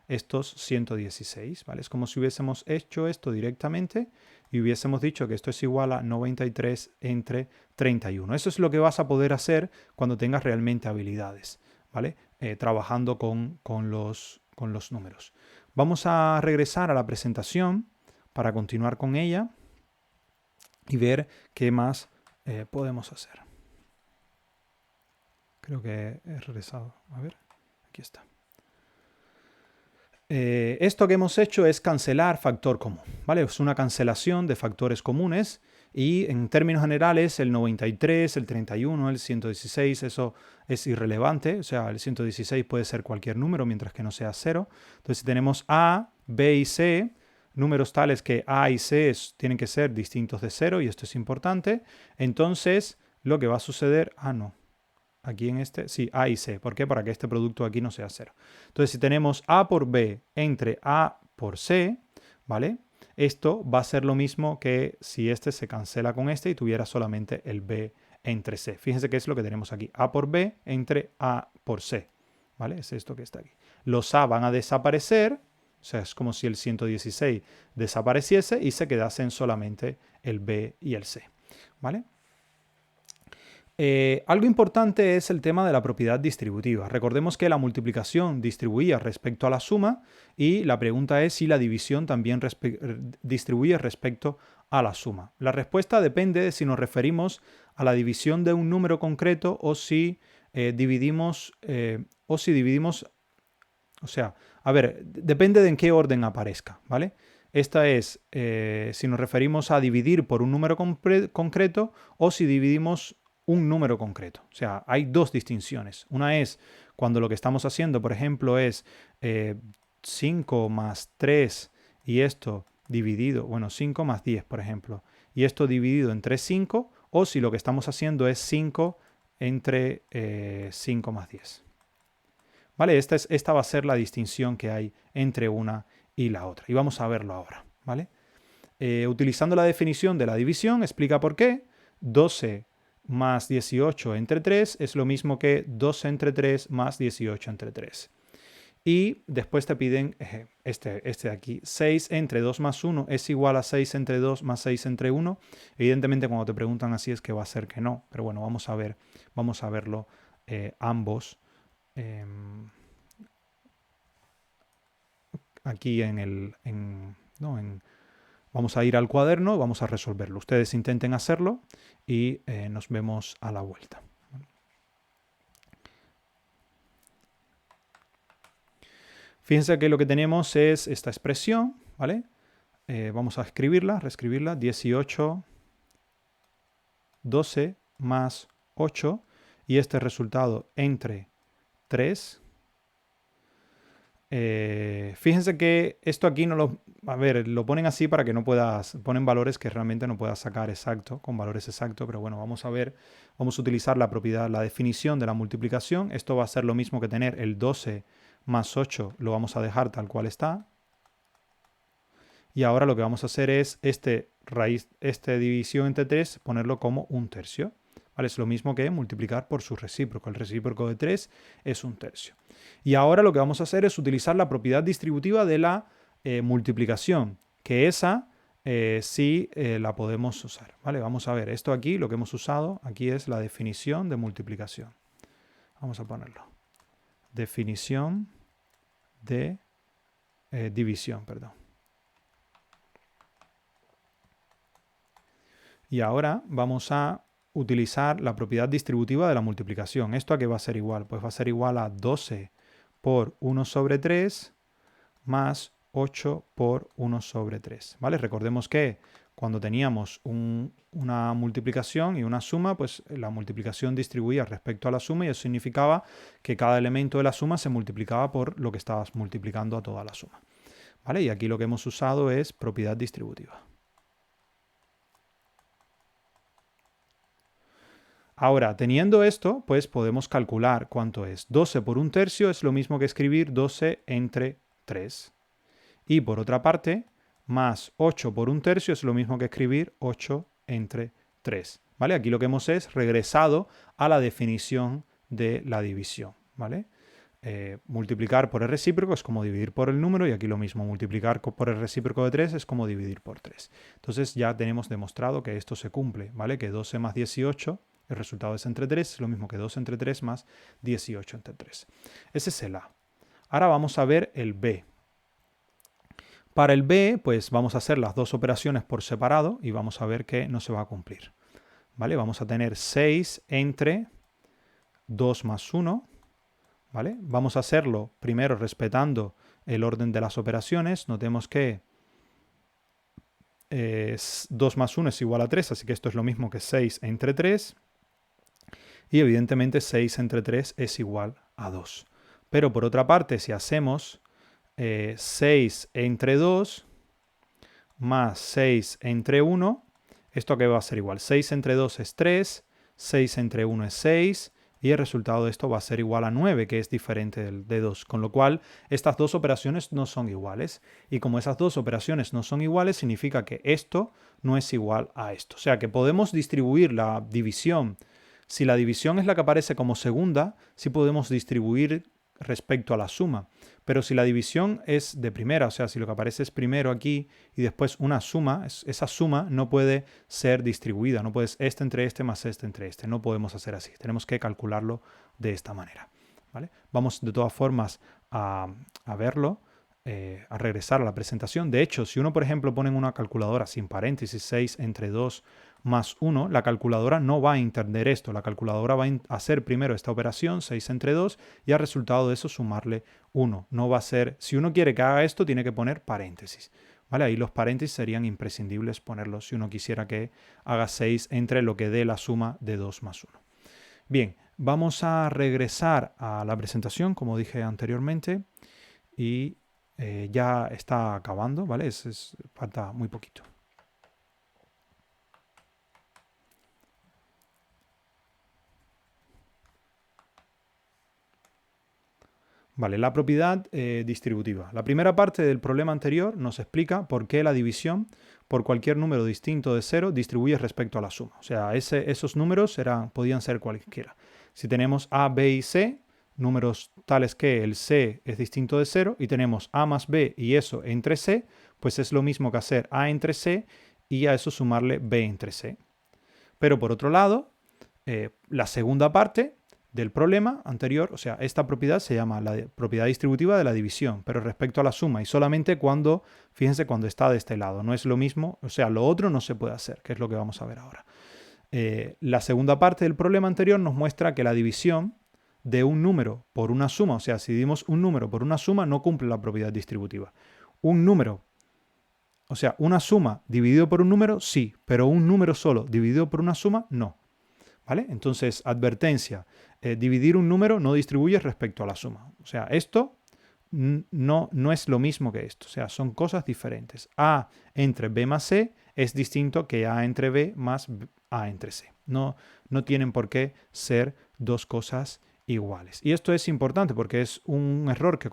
estos 116, ¿vale? Es como si hubiésemos hecho esto directamente y hubiésemos dicho que esto es igual a 93 entre 31. Eso es lo que vas a poder hacer cuando tengas realmente habilidades, ¿vale? Trabajando con los números. Vamos a regresar a la presentación para continuar con ella y ver qué más podemos hacer. Creo que he regresado. A ver, aquí está. Esto que hemos hecho es cancelar factor común, ¿vale? Es una cancelación de factores comunes y en términos generales el 93, el 31, el 116, eso es irrelevante, o sea, el 116 puede ser cualquier número mientras que no sea 0. Entonces si tenemos A, B y C, números tales que A y C tienen que ser distintos de 0 y esto es importante, entonces lo que va a suceder, aquí en este, sí, A y C. ¿Por qué? Para que este producto aquí no sea 0. Entonces, si tenemos A por B entre A por C, ¿vale? Esto va a ser lo mismo que si este se cancela con este y tuviera solamente el B entre C. Fíjense que es lo que tenemos aquí. A por B entre A por C, ¿vale? Es esto que está aquí. Los A van a desaparecer, o sea, es como si el 116 desapareciese y se quedasen solamente el B y el C, ¿vale? Algo importante es el tema de la propiedad distributiva. Recordemos que la multiplicación distribuía respecto a la suma y la pregunta es si la división también distribuye respecto a la suma. La respuesta depende de si nos referimos a la división de un número concreto o si dividimos, o sea, a ver, depende de en qué orden aparezca, ¿vale? Esta es si nos referimos a dividir por un número concreto o si dividimos un número concreto. O sea, hay dos distinciones. Una es cuando lo que estamos haciendo, por ejemplo, es 5 más 3 y esto dividido, bueno, 5 más 10, por ejemplo, y esto dividido entre 5, o si lo que estamos haciendo es 5 entre 5 más 10. ¿Vale? Esta va a ser la distinción que hay entre una y la otra. Y vamos a verlo ahora, ¿vale? Utilizando la definición de la división, explica por qué 12 más 18 entre 3 es lo mismo que 2 entre 3 más 18 entre 3. Y después te piden este de aquí, 6 entre 2 más 1 es igual a 6 entre 2 más 6 entre 1. Evidentemente cuando te preguntan así es que va a ser que no, pero bueno, vamos a verlo ambos aquí vamos a ir al cuaderno, vamos a resolverlo. Ustedes intenten hacerlo y nos vemos a la vuelta. Fíjense que lo que tenemos es esta expresión, ¿vale? Vamos a reescribirla, 18, 12 más 8, y este resultado entre 3. Fíjense que esto aquí no lo ponen así para que no ponen valores que realmente no puedas sacar con valores exactos, pero bueno, vamos a utilizar la propiedad, la definición de la multiplicación. Esto va a ser lo mismo que tener el 12 más 8, lo vamos a dejar tal cual está. Y ahora lo que vamos a hacer es esta división entre 3, ponerlo como 1/3. ¿Vale? Es lo mismo que multiplicar por su recíproco. El recíproco de 3 es 1/3. Y ahora lo que vamos a hacer es utilizar la propiedad distributiva de la multiplicación, que esa sí la podemos usar. ¿Vale? Vamos a ver, esto aquí, lo que hemos usado, aquí es la definición de multiplicación. Vamos a ponerlo. Definición de división, perdón. Y ahora vamos a utilizar la propiedad distributiva de la multiplicación. ¿Esto a qué va a ser igual? Pues va a ser igual a 12 por 1 sobre 3 más 8 por 1 sobre 3. ¿Vale? Recordemos que cuando teníamos una multiplicación y una suma, pues la multiplicación distribuía respecto a la suma y eso significaba que cada elemento de la suma se multiplicaba por lo que estabas multiplicando a toda la suma. ¿Vale? Y aquí lo que hemos usado es propiedad distributiva. Ahora, teniendo esto, pues podemos calcular cuánto es. 12 por 1/3 es lo mismo que escribir 12 entre 3. Y por otra parte, más 8 por 1/3 es lo mismo que escribir 8 entre 3. ¿Vale? Aquí lo que hemos es regresado a la definición de la división. ¿Vale? Multiplicar por el recíproco es como dividir por el número y aquí lo mismo, multiplicar por el recíproco de 3 es como dividir por 3. Entonces ya tenemos demostrado que esto se cumple, ¿vale? Que 12 más 18, el resultado es entre 3, es lo mismo que 2 entre 3 más 18 entre 3. Ese es el A. Ahora vamos a ver el B. Para el B, pues vamos a hacer las dos operaciones por separado y vamos a ver que no se va a cumplir. ¿Vale? Vamos a tener 6 entre 2 más 1. ¿Vale? Vamos a hacerlo primero respetando el orden de las operaciones. Notemos que 2 más 1 es igual a 3, así que esto es lo mismo que 6 entre 3. Y evidentemente 6 entre 3 es igual a 2. Pero por otra parte, si hacemos 6 entre 2 más 6 entre 1, ¿esto qué va a ser igual? 6 entre 2 es 3, 6 entre 1 es 6, y el resultado de esto va a ser igual a 9, que es diferente de 2. Con lo cual, estas dos operaciones no son iguales. Y como esas dos operaciones no son iguales, significa que esto no es igual a esto. O sea que podemos distribuir la división. Si la división es la que aparece como segunda, sí podemos distribuir respecto a la suma. Pero si la división es de primera, o sea, si lo que aparece es primero aquí y después una suma, esa suma no puede ser distribuida. No puedes este entre este más este entre este. No podemos hacer así. Tenemos que calcularlo de esta manera. ¿Vale? Vamos de todas formas a verlo, a regresar a la presentación. De hecho, si uno, por ejemplo, pone en una calculadora sin paréntesis 6 entre 2 más 1, la calculadora no va a entender esto. La calculadora va a hacer primero esta operación, 6 entre 2, y al resultado de eso sumarle 1. No va a ser, si uno quiere que haga esto, tiene que poner paréntesis. ¿Vale? Ahí los paréntesis serían imprescindibles ponerlos si uno quisiera que haga 6 entre lo que dé la suma de 2 más 1. Bien, vamos a regresar a la presentación, como dije anteriormente, y ya está acabando, ¿vale? Falta muy poquito. Vale, la propiedad distributiva. La primera parte del problema anterior nos explica por qué la división por cualquier número distinto de 0 distribuye respecto a la suma. O sea, esos números podían ser cualquiera. Si tenemos A, B y C, números tales que el C es distinto de 0 y tenemos A más B y eso entre C, pues es lo mismo que hacer A entre C y a eso sumarle B entre C. Pero por otro lado, la segunda parte del problema anterior, o sea, esta propiedad se llama la propiedad distributiva de la división, pero respecto a la suma y solamente cuando, fíjense, cuando está de este lado. No es lo mismo, o sea, lo otro no se puede hacer, que es lo que vamos a ver ahora. La segunda parte del problema anterior nos muestra que la división de un número por una suma, o sea, si dividimos un número por una suma, no cumple la propiedad distributiva. Un número, o sea, una suma dividido por un número, sí, pero un número solo dividido por una suma, no. ¿Vale? Entonces, advertencia, dividir un número no distribuye respecto a la suma. O sea, esto no es lo mismo que esto. O sea, son cosas diferentes. A entre B más C es distinto que A entre B más A entre C. No tienen por qué ser dos cosas iguales. Y esto es importante porque es un error que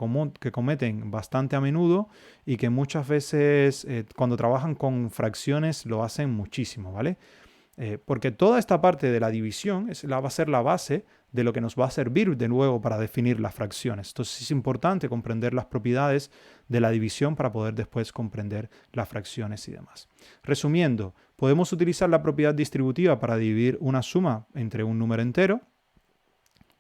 cometen bastante a menudo y que muchas veces cuando trabajan con fracciones lo hacen muchísimo, ¿vale? Porque toda esta parte de la división va a ser la base de lo que nos va a servir de nuevo para definir las fracciones. Entonces es importante comprender las propiedades de la división para poder después comprender las fracciones y demás. Resumiendo, podemos utilizar la propiedad distributiva para dividir una suma entre un número entero,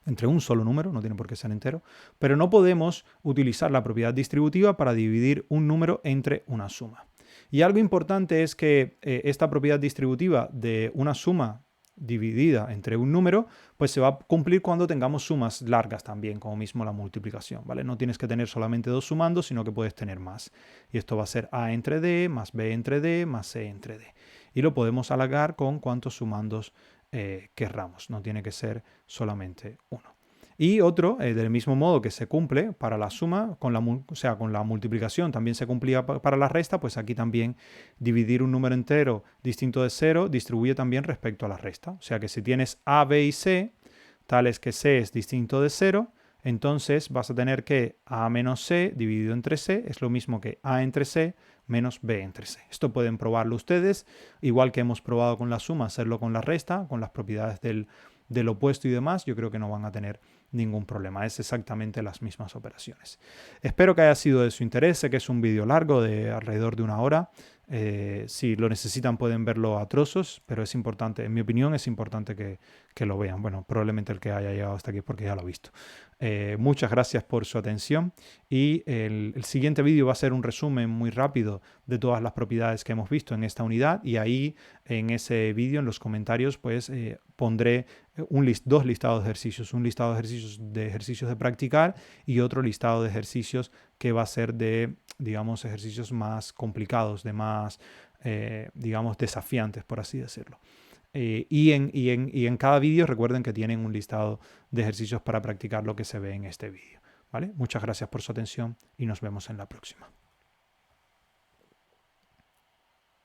entre un solo número, no tiene por qué ser entero, pero no podemos utilizar la propiedad distributiva para dividir un número entre una suma. Y algo importante es que esta propiedad distributiva de una suma dividida entre un número, pues se va a cumplir cuando tengamos sumas largas también, como mismo la multiplicación, ¿vale? No tienes que tener solamente dos sumandos, sino que puedes tener más. Y esto va a ser A entre D, más B entre D, más C entre D. Y lo podemos alargar con cuantos sumandos querramos. No tiene que ser solamente uno. Y otro, del mismo modo que se cumple para la suma, con la multiplicación también se cumplía para la resta, pues aquí también dividir un número entero distinto de 0 distribuye también respecto a la resta. O sea que si tienes A, B y C, tales que C es distinto de 0, entonces vas a tener que A menos C dividido entre C es lo mismo que A entre C menos B entre C. Esto pueden probarlo ustedes, igual que hemos probado con la suma, hacerlo con la resta, con las propiedades del opuesto y demás, yo creo que no van a tener ningún problema. Es exactamente las mismas operaciones. Espero que haya sido de su interés. Sé que es un vídeo largo de alrededor de 1 hora. Si lo necesitan pueden verlo a trozos, pero es importante, en mi opinión, es importante que lo vean. Bueno, probablemente el que haya llegado hasta aquí es porque ya lo ha visto. Muchas gracias por su atención y el siguiente vídeo va a ser un resumen muy rápido de todas las propiedades que hemos visto en esta unidad y ahí en ese vídeo, en los comentarios, pues pondré dos listados de ejercicios, un listado de ejercicios de practicar y otro listado de ejercicios que va a ser de, digamos, ejercicios más complicados, de más, digamos, desafiantes, por así decirlo. Y en cada vídeo recuerden que tienen un listado de ejercicios para practicar lo que se ve en este vídeo. ¿Vale? Muchas gracias por su atención y nos vemos en la próxima.